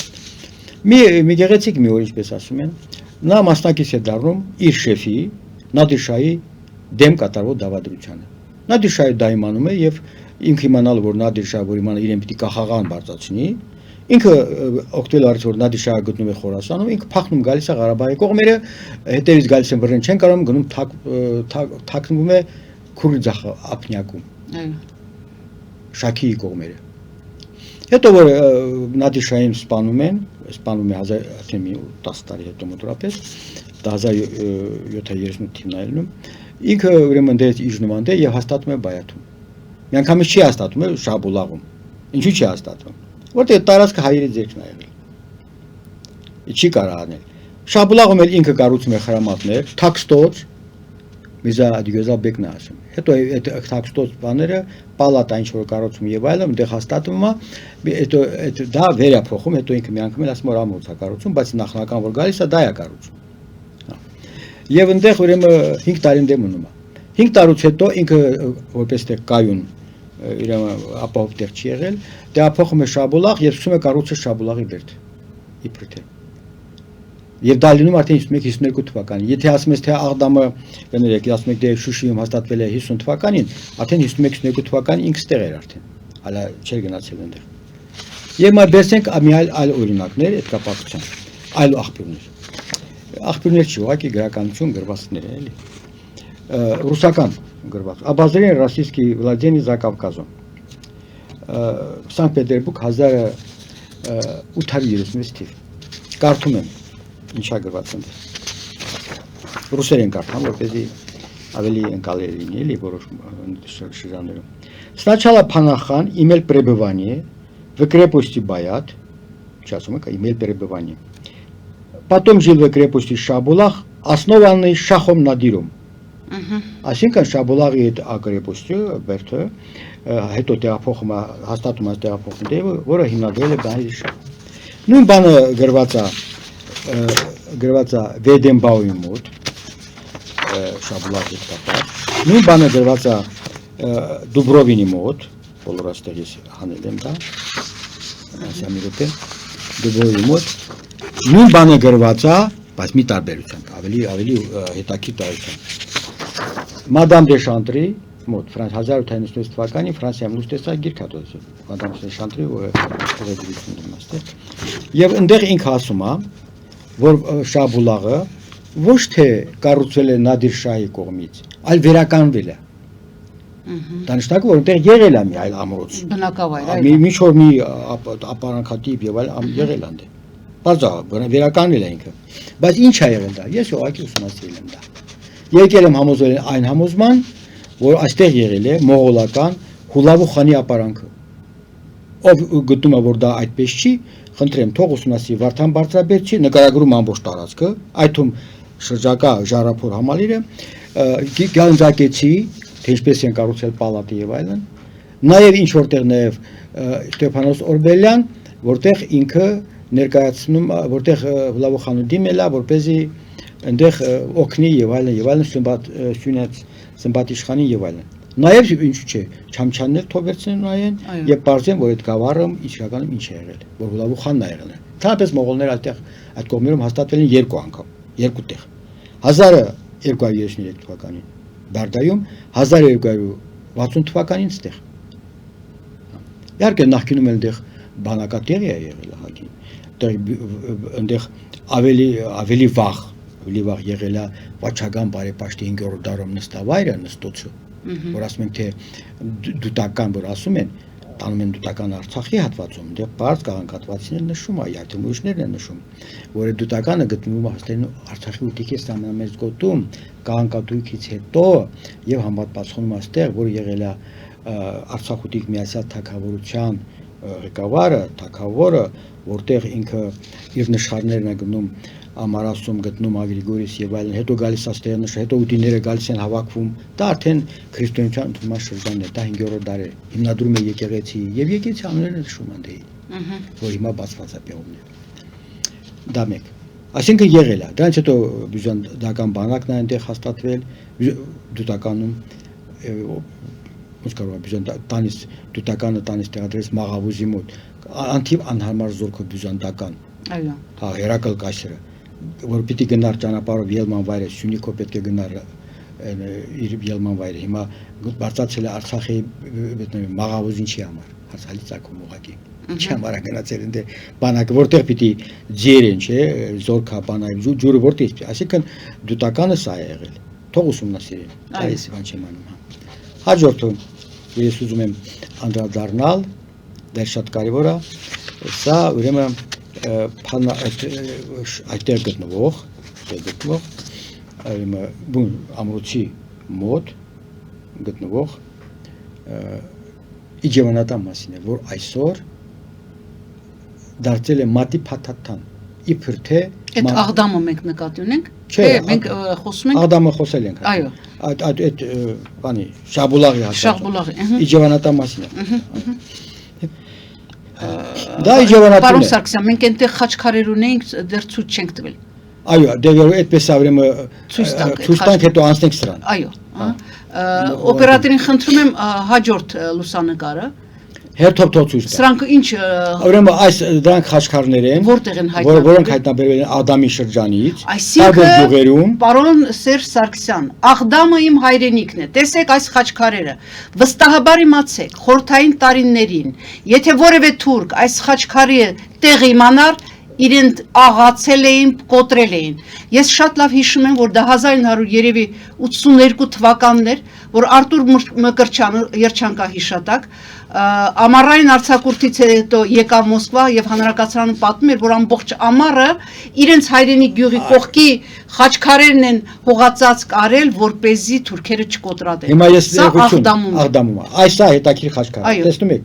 Մի գեղեցիկ մի օր ինչպես ասում են, նա մասնակից է դառնում իր շեֆի Նադիր Շահի դեմ կատարվող դավադրությանը։ Նադիր Շահը դա իմանում է եւ ինքը իմանալ որ Նադիր Շահը որ իմանա իրեն պիտի կախաղան բարձրացնի, ինքը օգտվել արից որ Նադիր Շահը գտնում է Խորասանում, ինքը փախնում գալիս է Ղարաբաղի կողմերը, հետևից գալիս են վրեն չեն կարող գնում թաքնվում է Քուրձախ ափնյակում։ Շաքիի կողմերը։ Հետո որ Նադիր Շահին սպանում է 10 տարի հետո մոտորապես 1738 թվականին ինքը ուրեմն դες իջնում է եւ հաստատում է Բայաթում։ Միանգամից չի հաստատում է Շաբուլաղում։ Ինչու՞ չի հաստատում։ Որտեղ տարածքը հայերի ձեռքն է եղել։ Չի կարող անել։ Շաբուլաղում էլ ինքը կառուցում է խրամատներ, թաքստոց, Միզա Գյոզբեկն է ասում։ Հետո այդ թաքստոց բաները պալատա ինչ որ կառուցում եւ այլն, այնտեղ հաստատվում է, հետո դա վերափոխում, հետո ինքը միանգամ էլ ասում որ ամրոց է կառուցում, բայց նախնական որ գալիս է դա է կառուցում։ Եվ այնտեղ ուրեմն 5 տարին դեմ մնում է։ 5 տարուց հետո ինքը որպես տեղ կայուն իրեն ապահով տեղ չի եղել, դա փոխում է Շաբուլաղ եւ սկսում է կառուցել Շաբուլաղի բերդ։ Իբր թե։ Եվ դա լինում արդեն 51-52 թվականին։ Եթե ասում ես թե Աղդամը կներեք, ասում եք դե Շուշիում հաստատվել է 50 թվականին, արդեն 51-52 թվականին ինքը ստեղ էր արդեն։ Հələ չէր գնացել այնտեղ։ Եվ մա բերսենք մի այլ օրինակներ այդ կապակցությամբ, այլ աղբյուրներ։ Աղբյուրներ չի, ուղղակի գրականություն գրվածքներ է, էլի։ Ռուսական գրված։ Обозрение российских владений за Кавказом։ Սանկտ Պետերբուրգ 1836 թիվ։ Կարդում եմ ինչա գրված ընդ։ Ռուսերեն կարդամ, որպեսզի ավելի ընկալելի լինի, էլի որոշ շրջաններում։ Сначала Панахан имел пребывание в крепости Баят, сейчас мы имел пребывание. Потом жил в крепости Шабулах, основанной Шахом Надиром. Այսինքն Շաբուլաղի այդ ագրեպոստը բերդը հետո տեղափոխում է հաստատում է տեղափոխում դեպը որը հիմնադրել է Բանիր Շահ։ Նույն բանը գրված է Վեդենբաուի մոտ Շաբուլաղի կապած։ Նույն բանը գրված է Դուբրովինի մոտ, բոլոր աստեղից հանել եմ դա։ Ասամիրոպե Դուբրովի մոտ։ Նույն բանը գրված է, բայց մի տարբերությամբ, ավելի հետաքրքիր տարբերությամբ։ Մադամ դե Շանտրի մոտ 1896 թվականին Ֆրանսիայում լույս տեսա գիրք հատուցել Մադամ դե Շանտրի ուղեկցություն իմաստը եւ այնտեղ ինքը ասում է որ Շաբուլաղը ոչ թե կառուցվել է Նադիր Շահի կողմից այլ վերականգնվել է Դանշնակը որ այնտեղ եղել է մի այլ ամրոց բնակավայր մի շոր մի ապարանքատիպ եւ այլ եղել է այնտեղ բարձա վերականգնել է ինքը բայց ինչ է եղել դա ես ուղղակի ուսումնասիրել եմ դա Եկել եմ համոզվել այն համոզման, որ այստեղ եղել է մողոլական Հուլավու խանի ապարանքը։ Ով գտնում է, որ դա այդպես չի, խնդրեմ թող ուսումնասիրի Վարդան Բարձրաբերդի նկարագրում ամբողջ տարածքը, այդում շրջակա Ժարափոր համալիրը, գանձակեցի, թե ինչպես են կառուցել պալատը եւ այլն, նաեւ ինչ որտեղ նաեւ Ստեփանոս Օրբելյան, որտեղ ինքը ներկայացնում, որտեղ լավոխանու դիմելա, որպեսզի այնտեղ օգնի եւ այլն սմբատ իշխանի եւ այլն։ Նաեւ ինչու՞ չէ, չամչաններ թողերցեն նայեն եւ բարձեն, որ այդ գավառը իսկականում ինչ է եղել, որ լավոխանն է եղել։ Թափես մողոլները այդտեղ այդ կողմերում հաստատվել են 2 անգամ, 2 տեղ։ 1233 թվականին Բարդայում, 1260 թվականին ստեղ։ Իհարկե նախկինում այնտեղ բանակատեղի է եղել հագին։ Այնտեղ ավելի վաղ եղել է Վաչագան բարեպաշտի 5-րդ դարում նստավայրը նստոցը, որ ասում են թե դուտական, որ ասում են, տանում են դուտական Արցախի հատվածում, դեռ բարձ քաղաքացիներն նշում այ արդեն ուրիշներն են նշում, որ դուտականը գտնվում է հաստատեն Արցախի ուտիքի ստանամերձ գոտում քաղաքատույքից հետո եւ համապատասխանում աստեղ, որ եղել է Արցախուտիկ միացյալ թագավորության ղեկավարը, թագավորը, որտեղ ինքը իր նշխարներն է գնում Ամարասում գտնում Ագրիգորիս եւ այլն, հետո գալիս աստեղ նշ, հետո ուտիները գալիս են հավաքվում, դա արդեն քրիստոնեության ընդունման շրջանն է, դա 5-րդ դար է, հիմնադրում է եկեղեցի եւ եկեղեցի անունները նշում են դե, որ հիմա բացված է պեղումն է։ Դա մեկ։ Այսինքն եղել է, դրանից հետո բյուզանդական բանակն է այնտեղ հաստատվել, դուտականում ոնց կարող է բյուզանդանից դուտականը տանից տեղադրեց Մաղավուզի մոտ, անթիվ անհարմար զորքով բյուզանդական։ Այո։ Հա, Հերակլ կայսրը, որ պիտի գնար ճանապարհով Ելման վայրը, Սյունիքով պետք է գնար իր Ելման վայրը, հիմա բարձրացել է Արցախի Մաղավուզինչի համար, հացալի ցակում ուղակի։ Չի համար գնացել ընդ բանակը, որտեղ պիտի ձերեն, չէ, զորքա բանայ, ջուրը որտեղ, այսինքն դուտականը սա է եղել։ Թող ուսումնասիրեն, այս բան չեմ անում։ Հաջորդը ես ուզում եմ անդրադառնալ, դա շատ կարևոր է, սա ուրեմն այդտեղ գտնվող ամրոցի մոտ գտնվող իջևանատան մասին է, որ այսօր դարձել է մատի փաթաթան, իբր թե այդ Աղդամը մենք նկատի ունենք, թե մենք խոսում ենք Աղդամը խոսել ենք։ Այո։ Այդ բանի Շաբուլաղի իջևանատան մասին է։ Դա իջևանատան է։ Պարոն Սարգսյան, մենք այնտեղ խաչքարեր ունենք, դեռ ցույց չենք տվել։ Այո, դե այդպես է ուրեմն ցույց տանք հետո անցնենք սրան։ Այո։ Օպերատորին խնդրում եմ հաջորդ լուսանկարը։ Հերթով ցույց տա։ Սրանք ինչ ուրեմն այս դրանք խաչքարներ են, որտեղ են հայտնաբերվել, որոնք հայտնաբերվել են Ադամի շրջանից, այսինքն պարոն Սերժ Սարգսյան, Աղդամը իմ հայրենիքն է։ Տեսեք այս խաչքարերը։ Վստահաբար իմացեք, խորթային տարիներին, եթե որևէ թուրք այս խաչքարի տեղ իմանար, իրեն աղացել էին, կոտրել էին։ Ես շատ լավ հիշում եմ, որ դա 1982 թվականն էր, որ Արտուր Մկրտչյանը երջանկահիշատակ ամառային արձակուրդից հետո եկավ Մոսկվա եւ հանրակացարանը պատմում էր, որ ամբողջ ամառը իրենց հայրենի գյուղի կողքի խաչքարերն են հողացած կարել, որպեսզի թուրքերը չկոտրատեն։ Հիմա ես Աղդամում այս է հետաքրքիր խաչքար, տեսնում եք։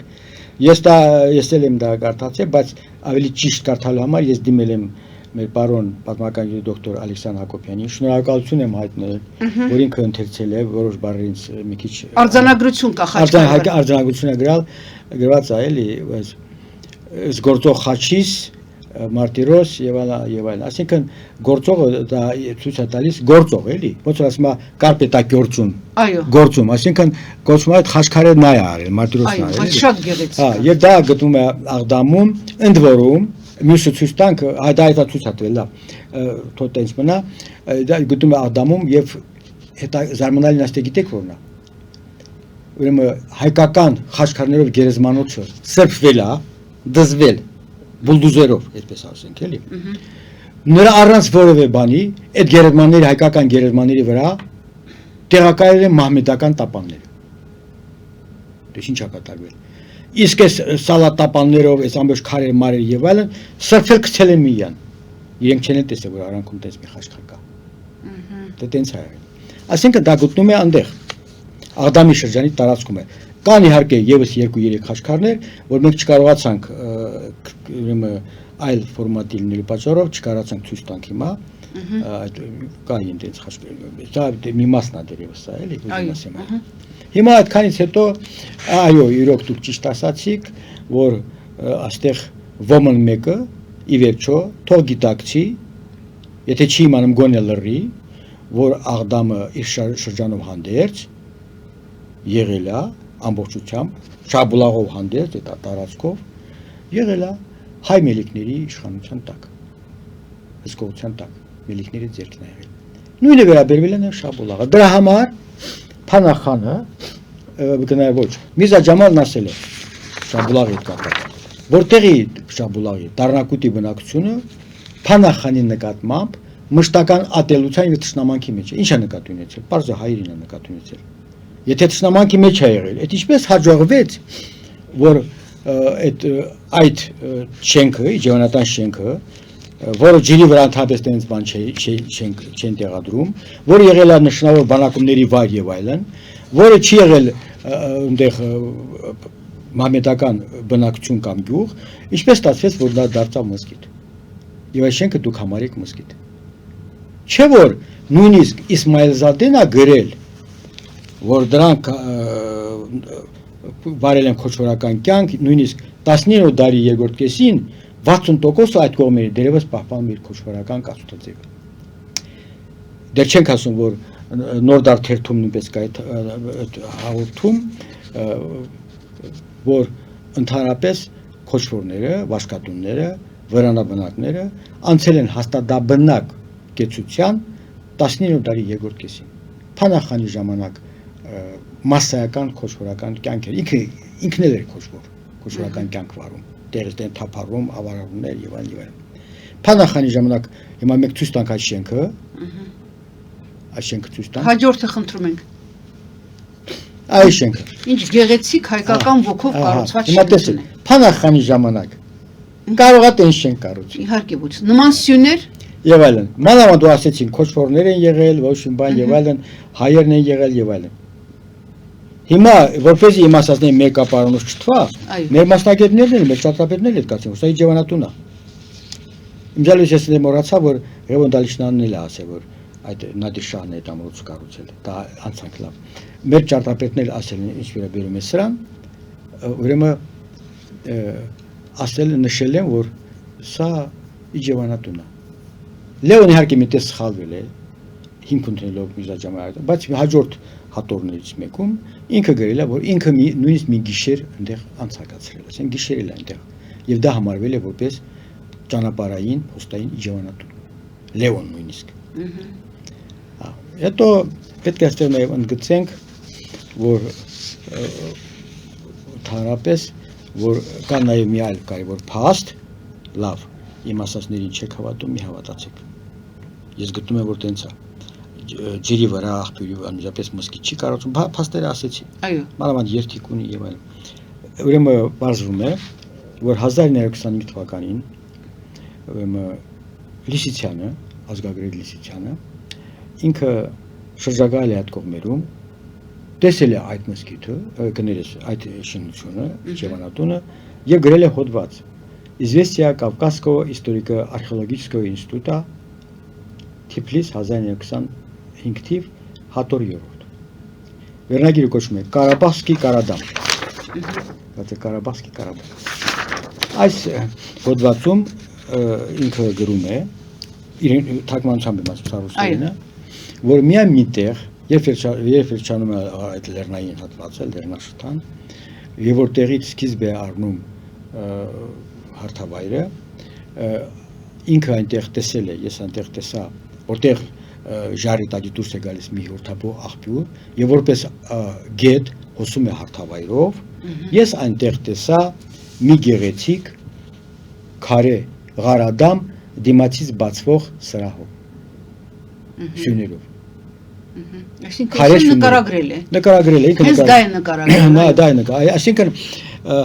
Ես եմ դա կարդացել, բայց ավելի ճիշտ կարդալու համար ես դիմել եմ մեր պարոն պատմական դոկտոր Ալեքսանդր Հակոբյանին, շնորհակալություն եմ հայտնել, որ ինքը ընթերցել է որոշ բառերից մի քիչ արձանագրություն կա խաչքարը։ Արձանագրությունը գրված է, էլի, զգործող խաչիս մարտիրոս եւ այլն, այսինքն գործողը դա ցույց է տալիս գործող, էլի, ոնց որ ասում է կարպետա գործում։ Այո։ Գործում, այսինքն գործում է այդ խաչքարը նա է արել, մարտիրոսն է արել։ Այո, շատ գեղեցիկ։ Հա, եւ դա գտնում է Աղդամում, ընդ որում մյուսը ցույց տանք, դա ցույց է տվել, թող տենց մնա, դա գտնում է Աղդամում եւ հետա զարմանալին աստե գիտեք որն է։ Ուրեմն հայկական խաչքարներով գերեզմանոցը սրբվել է, դզվել բուլդուզերով, այդպես ասենք, էլի։ Նրա առանց որևէ բանի, այդ գերեզմանների հայկական գերեզմանների վրա տեղակայել են մահմեդական տապանները։ Դե ինչ է կատարվել։ Իսկ այս սալատապաններով, այս ամբողջ քարեր մարեր եւ այլն սրբել գցել են միան։ Իրենք չեն տեսել, որ արանքում տես մի խաչքար կա։ Դա տենց է եղել։ Այսինքն դա գտնում է այնտեղ Աղդամի շրջանի տարածքում է։ Կան իհարկե եւս 2-3 խաչքարներ, որ մենք չկարողացանք ուրեմն այլ ֆորմատի լինելու պատճառով չկարողացանք ցույց տանք հիմա, այդ կային տենց խաչքարներ։ Դա մի մասն է դերևս սա, էլի, ուզում ասեմ։ Հիմա այդքանից հետո, այո, իրոք դուք ճիշտ ասացիք, որ այստեղ ոմն մեկը ի վերջո թող գիտակցի, եթե չի իմանում գոնե լռի, որ Աղդամը իր շրջանով հանդերձ եղել է ամբողջությամբ Շաբուլաղով հանդերձ այդ տարածքով եղել է հայ մելիքների իշխանության տակ, հսկողության տակ, մելիքների ձեռքն է եղել։ Նույնը վերաբերվել է նաև Շաբուլաղը։ Դրա համար Փանախանը գնալ ոչ Միրզա Ջամալն ասել է Շաբուլաղի հետ կապված, որտեղի Շաբուլաղի Դառնակուտի բնակությունը Փանախանի նկատմամբ մշտական ատելության եւ թշնամանքի մեջ է։ Ինչ է նկատի ունեցել։ Պարզը հայերին է նկատի ունեցել։ Եթե թշնամանքի մեջ է եղել, այդ ինչպես հաջողվեց, որ այդ շենքը, իջևանական շենքը, որը ջրի վրա ընդհանրապես տենց բան չեն տեղադրում, որը եղել է նշանավոր բանակումների վայր եւ այլն, որը չի եղել այնտեղ մամեդական բնակություն կամ գյուղ, ինչպես ստացվեց, որ դա դարձավ մզկիթ։ Եվ այդ շենքը դուք համարեք մզկիթ։ Չէ որ նույնիսկ Իսմայելզադեն է գրել, որ դրանք վարել են քոչվորական կյանք, նույնիսկ 19-րդ դարի երկրորդ կեսին 60% այդ կողմերի դերևս պահպանում իր քոչվորական կացուցաձևը։ Դեռ չենք ասում, որ նոր դար թերթում նույնպես կա այդ հաղորդում, որ ընդհանրապես քոչվորները, վաշկատունները, վրանաբնակները անցել են հաստատաբնակ կեցության 19-րդ դարի երկրորդ կեսին։ Փանախանի ժամանակ մասսայական քոչվորական կյանք էր, ինքն էլ էր քոչվորական կյանք վարում, տեղից դեն թափառում, ավարարումներ եւ այլն։ Փանախանի ժամանակ հիմա մենք ցույց տանք այդ շենքը, այդ շենքը ցույց տանք։ Հաջորդը խնդրում ենք։ Այս շենքը։ Ինչ գեղեցիկ հայկական ոգով կառուցված շենք է։ Հիմա տեսեք, Փանախանի ժամանակ կարող է տեն շենք կառուցել։ Իհարկե ոչ։ Նման սյուներ եւ այլն։ Մանավանդ ու ասեցին քոչվորներ են եղել, ոչ մի բան եւ այլն, հայերն են եղել եւ այլն։ Հիմա որպեսզի իմ ասածների մեր կապարանոց չթվա, մեր մասնագետներն են, մեր ճարտարապետներն են կացին, սա իջևանատուն է։ Իմ ձալուց ես մոռացա, որ Ղևոն Դալիշյանն էլ է ասել, որ այդ Նադիր Շահն է այդ ամրոցը կառուցել, դա անցանք լավ։ Մեր ճարտարապետներն ասել են, ինչ վերաբերում է սրան, ուրեմն ասել նշել են, որ սա իջևանատուն է։ Լեոն իհարկե միտես սխալվել է, հիմք ընդունելով Միրզա Ջամալի, բայց հաջորդ հատորներից մեկում ինքը գրել է, որ ինքը նույնիսկ մի գիշեր այնտեղ անցկացրել է, ասեն գիշերել է այնտեղ, եւ դա համարվել է որպես ճանապարհային փոստային իջևանատուն։ Լեոն նույնիսկ։ Հետո պետք է այստեղ նաեւ ընդգծենք, որ ընդհանրապես որ կա նաեւ մի այլ կարևոր փաստ, լավ, իմ ասածներին չեք հավատում, մի հավատացեք։ Ես գտնում եմ, որ տենց է ջրի վրա աղբյուրի անմիջապես մզկիթ չի կառուցում, փաստերը ասեցի։ Այո։ Մանավանդ երթիկ ունի եւ այլն։ Ուրեմն բարձվում է, որ 1925 թվականին ուրեմն Լիսիցյանը, ազգագրեր Լիսիցյանը, ինքը շրջագայել է այդ կողմերում, տեսել է այդ մզկիթը, կներես այդ շինությունը, Իջևանատունը եւ գրել է հոդված Известия Кавказского историко-археологического института Թիֆլիս 1925 թիվ հատոր 3-րդ։ Վերնագիրը կոչվում է Կարաբախսկի Կարադամ։ Դա Կարաբախսկի Կարաբախ։ Այս հոդվածում ինքը գրում է իր թարգմանությամբ եմ ասում ռուսերենը, որ միայն միտեղ երբ վերջանում է այդ լեռնային հատվածը, լեռնաշղթան, եւ որ տեղից սկիզբ է առնում հարթավայրը, ինքը այնտեղ տեսել է, ես այնտեղ տեսա, որտեղ ժարի տակի դուրս է գալիս մի հորթափող աղբյուր եւ որպես գետ հոսում է հարթավայրով, ես այնտեղ տեսա մի գեղեցիկ քարե Ղարադամ դիմացից բացվող սրահով սյուներով։ Այսինքն նկարագրել է։ Նկարագրել է, ինքը հենց դա է նկարագրել։ Դա է նկարագրել, այսինքն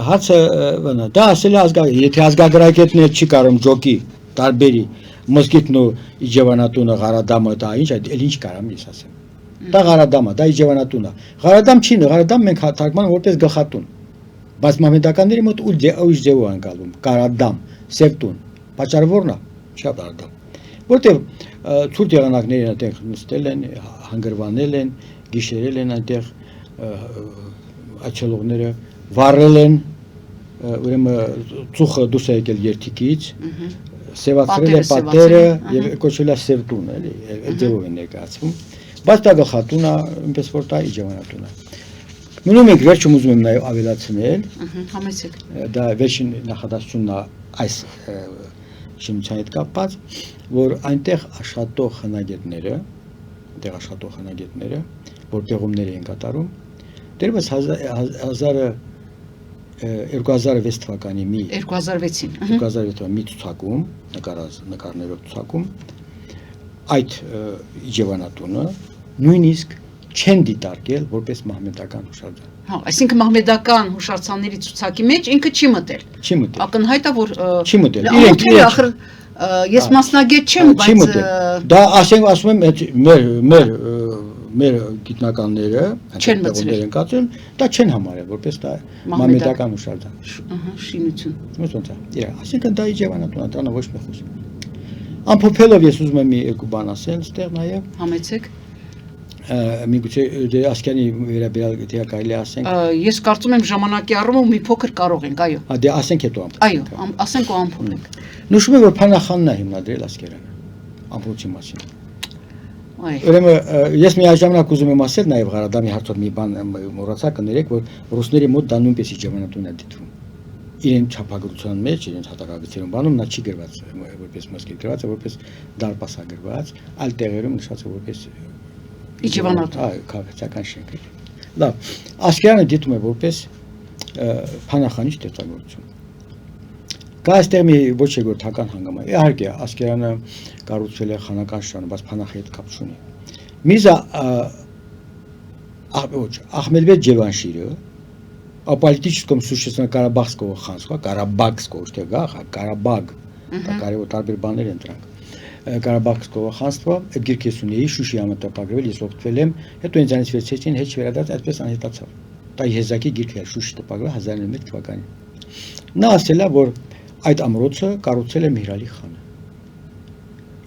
հացը դա ասել է ազգագիր, եթե ազգագրագետն էլ չի կարող ջոկի տարբերի մոսկիթն ու Իջևանատունը Ղարադամը դա ինչ է, էլ ինչ կարամ ես ասեմ։ Դա Ղարադամը, դա Իջևանատունը։ Ղարադամ չի, Ղարադամ մենք թարգմանում որպես գլխատուն։ Բայց մամեդականների մոտ ուժ ձև ու անցալում, Կարադամ, Սևտուն։ Պատճառը ո՞րն է։ Չէ Ղարադամ։ Որտեղ ցուրտ եղանակներն այնտեղ նստել են, հանգրվանել են, գիշերել են այնտեղ այցելողները վառել են, ուրեմն ծուխը դուրս է եկել երթիկից, սևացրել է պատերը եւ կոչել է սևտուն, էլի, այդ ձևով է ներկայացվում։ Բայց դա գլխատուն է, այնպես որ դա իջևանատուն է։ Մնում եք վերջում ուզում եմ նաեւ ավելացնել։ Համեցեք։ Դա վերջին նախադասությունն է այս շինության հետ կապված, որ այնտեղ աշխատող խնագետները, որ տեղումներ էին կատարում, դեռևս 2006 թվականի 2006 մի ցուցակում, նկարներով ցուցակում, այդ իջևանատունը նույնիսկ չեն դիտարկել որպես մահմեդական հուշարձան։ Հա, այսինքն մահմեդական հուշարձանների ցուցակի մեջ ինքը չի մտել։ Չի մտել։ Ակնհայտ է, որ չի մտել։ Ախր ես մասնագետ չեմ, բայց դա ասում եմ մեր գիտնականները, այնտեղ են կացել, դա չեն համարել որպես դա մահմեդական հուշարձան։ Շինություն։ Ոնց է։ Այսինքն դա իջևանատուն է, դրանով ոչ մի խոսք։ Ամփոփելով ես ուզում եմ մի երկու բան ասել, այստեղ նաև համեցեք։ Միգուցե Ասկյանի վերաբերյալ դե կարելի ասենք։ Ես կարծում եմ ժամանակի առումով մի փոքր կարող ենք, այո։ Դե ասենք հետո ամփոփենք։ Այո, ասենք ու ամփոփենք։ Նշում եմ որ Փանախանն է հիմնադրել Ասկերանը ամփոփի մասին։ Ուրեմն ես միաժամանակ ուզում եմ ասել նաև Ղարադամի հարցով մի բան մոռացա կներեք, որ ռուսների մոտ դա նույնպես իջևանատուն է դիտվում։ Իրեն չափագրության մեջ, իրենց հատակագծերում բանում նա չի գրված որպես մոսկի գրված, որպես դարպաս է գրված, այլ տեղերում նշված է որպես իջևանատուն։ Այո, քաղաքական շենք է։ Լավ, Ասկերանը դիտում է որպես Փանախանի ստեղծագործություն։ Կա այստեղ մի ոչ եգորթական հանգամ է։ Իհարկե, Ասկերանը կառուցվել է խանական շրջանում, բայց Փանախի հետ կապ չունի։ Միրզա Ахмедбек Ջևանշիրը политическом существовании Карабахского ханства, Карабахского, что Карабаг, կարևոր տարբեր բաներ են դրանք։ Կարաբախского խանства, այդ գիրքես ունեի Շուշի համատապագրվել, ես օգտվել եմ, հետո ինձանից վերցրեցին, հետ չվերադարձ, այդպես անհետացավ։ Դա եզակի գիրք է Շուշի տպագրվել 1901 թվականին։ Նա ասել է, որ այդ ամրոցը կառուցել է Միհրալի խանը։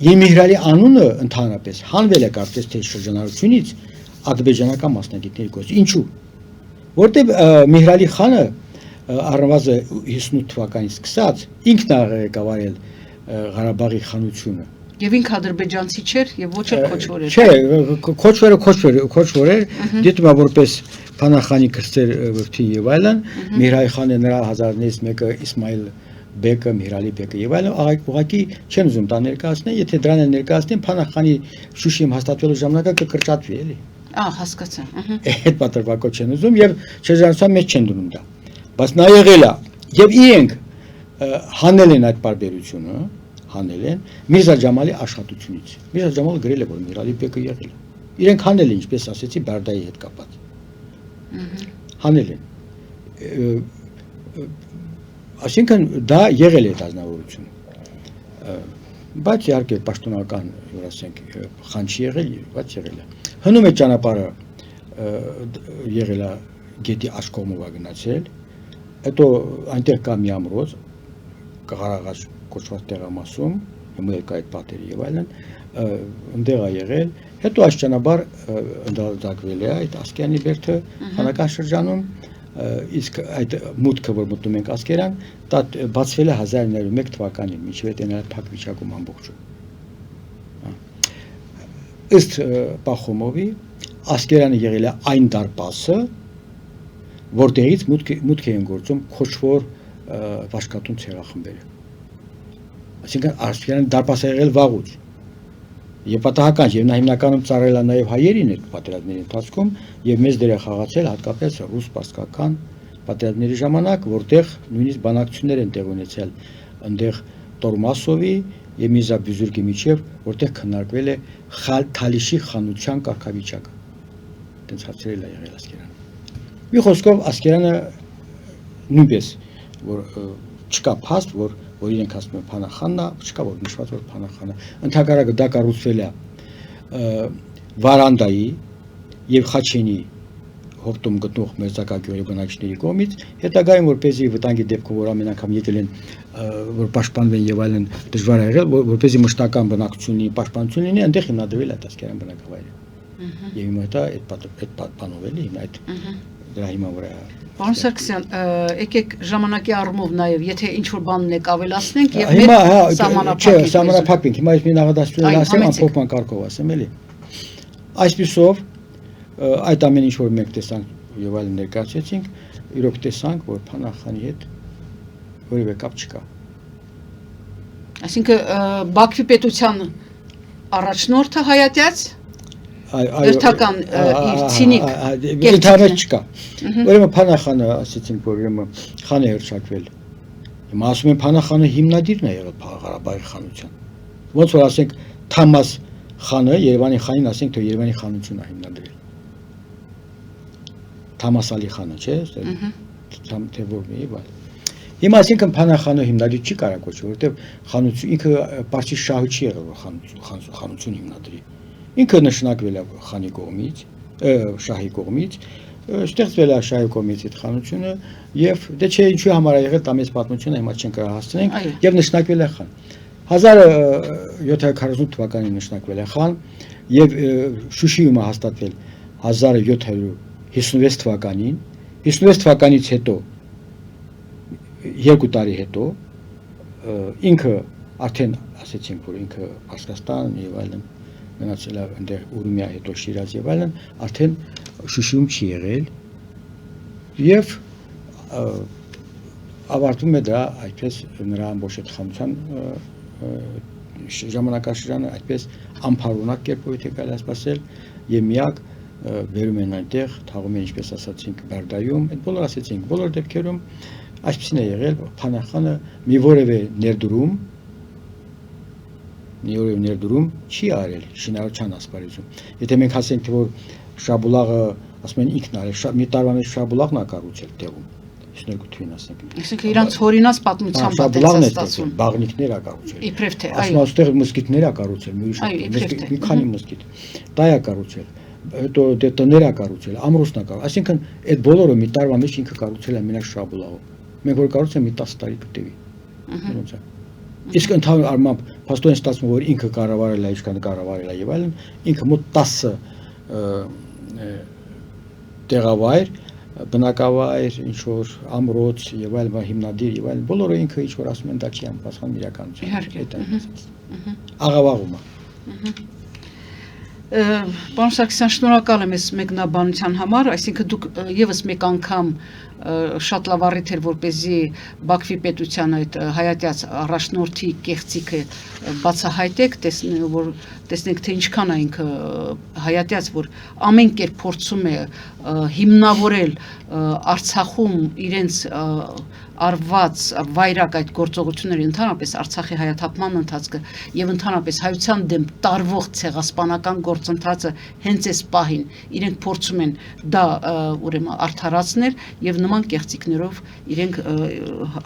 Եվ Միհրալի անունը ընդհանրապես հանվել է կարծես թե շրջանառությունից ադրբեջանական մասնագետների կողմից։ Ինչու՞։ Որտեղ Միհրալի խանը առնվազն 58 թվականից սկսած ինքն է ղեկավարել Ղարաբաղի խանությունը։ Եվ ինքը ադրբեջանցի չէր եւ ոչ էլ քոչվոր էր։ Չէ, քոչվոր էր, դիտում է որպես Փանախանի քրտեր վրթի եւ այլն, Միհրալի խանը նրա 1001-ը Իսմայել Բեկը, Միհրալի Բեկը եւ այլն ուղղակի չեն ուզում դա ներկայացնել, եթե դրան են ներկայացնեն Փանախանի Շուշիում հաստատվելու ժամանակը կկրճատվի, էլի։ Հասկացա։ Այդ պատրվակոտ չեն ուզում եւ շրջանառության մեջ չեն դնում դա։ Բայց նա եղել է եւ իրենք հանել են այդ բարբերությունը, հանել են Միրզա Ջամալի աշխատությունից։ Միրզա Ջամալը գրել է, որ Միհրալի Բեկը եղել է։ Իրենք հանել են, ինչպես ասեցի, Բարդայի հետ կապած։ Հանել են։ Այսինքն դա եղել է դասնավորություն։ Բայց իհարկե պաշտոնական, որ ասենք, խան չի եղել, բայց եղել է։ Հնում է ճանապարհը եղել է գետի Աշկոմովա գնացել, հետո այնտեղ կա մի ամրոց, Ղարաղաց կոչված տեղամասում, հիմա էլ կա այդ պատերը եւ այլն, այնտեղ է եղել, հետո աշճանաբար ընդարձակվել է այդ Ասկերանի բերդը խանական շրջանում, իսկ այդ մուտքը, որ մտնում ենք Ասկերան, դա բացվել է 1901 թվականին, մինչև այդ այնա փակ վիճակում ամբողջը։ Ըստ Պախոմովի Ասկերանը եղել է այն դարպասը, որտեղից մուտք էին գործում քոչվոր վաշկատուն ցեղախմբերը։ Այսինքն Ասկերանը դարպասը եղել վաղուց։ Եվ պատահական, եւ նա հիմնականում ծառայել է նաեւ հայերին այդ պատերազմների ընթացքում եւ մեծ դեր է խաղացել հատկապես ռուս-պարսկական պատերազմների ժամանակ, որտեղ նույնիսկ բանակցություններ են տեղ ունեցել այնտեղ Տորմասովի եւ Միրզա Բյուզուրգի միջև, որտեղ քննարկվել է Թալիշի խանության կարգավիճակը։ Այդպես հարցերել է եղել Ասկերանը։ Մի խոսքով Ասկերանը նույնպես որ չկա փաստ, որ իրենք ասում են Փանախանն է, չկա որ նշված որ Փանախանն է։ Ընդհակառակը դա կառուցվել է Վարանդայի եւ Խաչենի հովտում գտնող մերձակագյուղի բնակիչների կողմից, հետագայում որպեսզի վտանգի դեպքում որ ամեն անգամ եկել են որ պաշտպանվեն եւ այլն դժվար է եղել, որպեսզի մշտական բնակչությունի պաշտպանություն լինի, այնտեղ հիմնադրվել է Ասկերան բնակավայրը։ Եվ հիմա դա այդ բանով էլի հիմա այդ դրա հիման վրա։ Պարոն Սարգսյան, եկեք ժամանակի առումով նաև, եթե ինչ-որ բանն եք ավելացնենք եւ Հիմա մեր սահմանափակենք։ սահմանափակենք, հիմա ես մի նախադասություն ասեմ, ամփոփման կարգով ասեմ, էլի։ Այսպիսով այդ ամեն ինչ որ մենք տեսանք եւ այլն ներկայացրեցինք, իրոք տեսանք, որ Փանախանի հետ որևէ կապ չկա։ Այսինքն Բաքվի պետության առաջնորդը հայատյաց Երթական իր ցինիկ գերտարը չկա։ Ուրեմն Փանախանը ասեցինք, որ ուրեմն խան է հրճակվել։ Հիմա ասում են Փանախանը հիմնադիրն է եղել Ղարաբաղի խանության։ Ոնց որ ասենք Թամաս խանը Երևանի խանին ասենք, թե Երևանի խանությունն է հիմնադրել։ Թամաս Ալի խանը, չէ՞, թե որն է, բայց հիմա ասինքն Փանախանը հիմնադիր չի կարող կոչվել, որովհետև խանություն ինքը Պարսի շահը չի եղել, որ խանություն հիմնադրի։ Ինքը նշանակվել է խանի կողմից, շահի կողմից, ստեղծվել է շահի կողմից այդ խանությունը եւ դե չէ ինչու համար է եղել դա մեծ պատմությունը հիմա չենք կարող հասցնենք եւ նշանակվել է խան 1748 թվականին նշանակվել է խան եւ Շուշիում հաստատվել 1756 թվականին 56 թվականից հետո 2 տարի հետո ինքը արդեն ասեցինք որ ինքը Պարսկաստան եւ այլն մնացել է այնտեղ Ուրումիա հետո Շիրազ եւ այլն արդեն Շուշիում չի եղել եւ ավարտվում է դա այդպես նրա ամբողջ այդ խանության ժամանակաշրջանը այդպես անփարունակ կերպով եթե կարելի ասել եւ միակ վերում են այնտեղ թաղում են ինչպես ասացինք Բարդայում այդ բոլոր ասեցինք բոլոր դեպքերում այսպեսին է եղել Փանախանը մի որևէ ներդրում չի արել շինարարության ասպարեզում եթե մենք ասենք թե որ Շաբուլաղը ասում են ինքն արել մի տարվա մեջ Շաբուլաղն է կառուցել տեղում 52 թվին ասենք այսինքն իրանց հորինած պատմությամբ Շաբուլաղն է ստացել բաղնիկներ է կառուցել իբրև թե այո այստեղ մզկիթներ է կառուցել մի քանի մզկիթ դա է կառուցել հետո դե տներ է կառուցել ամրոցն է կառուցել այսինքն այդ բոլորը մի տարվա մեջ ինքը կառուցել է մենակ Շաբուլաղով մենք որ կառուցել մի 10 տարի կտևի ոնց է իսկ ընդհանուր առմամբ փաստորեն ստացվում որ ինքը կառավարել է ինչքան կառավարել է եւ այլն ինքը մոտ 10 տեղավայր բնակավայր ինչ որ ամրոց եւ այլն հիմնադիր եւ այլն բոլորը ինքը ինչ որ ասում են դա չի համապատասխան իրականություն իհարկե աղավաղում է Պարոն Սարգսյան շնորհակալ եմ այս մեկնաբանության համար այսինքն դուք եւս մեկ անգամ շատ լավ առիթ էր որպեսզի Բաքվի պետության այդ հայատյաց առաջնորդի կեղծիքը բացահայտեք տեսնենք թե ինչքան է ինքը հայատյաց որ ամեն կերպ փորձում է հիմնավորել Արցախում իրենց արված վայրակ այդ գործողությունների ընդհանրապես Արցախի հայաթափման ընթացքը եւ ընդհանրապես հայության դեմ տարվող ցեղասպանական գործընթացը հենց այս պահին իրենք փորձում են դա ուրեմն արդարացնել եւ նման կեղծիքներով իրենք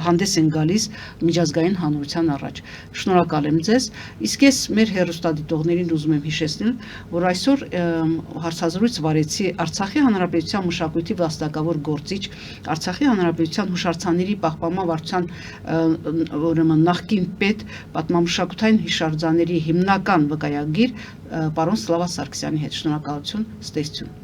հանդես են գալիս միջազգային հանրության առաջ։ Շնորհակալ եմ ձեզ։ Իսկ ես մեր հեռուստադիտողներին ուզում եմ հիշեցնել, որ այսօր հարցազրույց վարեցի Արցախի հանրապետության մշակույթի վաստակավոր գործիչ Արցախի հանրապետության հուշարձանների պահպանման վարչության ուրեմն նախկին պետ պատմամշակութային հիշարձանների հիմնական վկայագիր պարոն Սլավա Սարգսյանի հետ։ Շնորհակալություն, ստեսություն։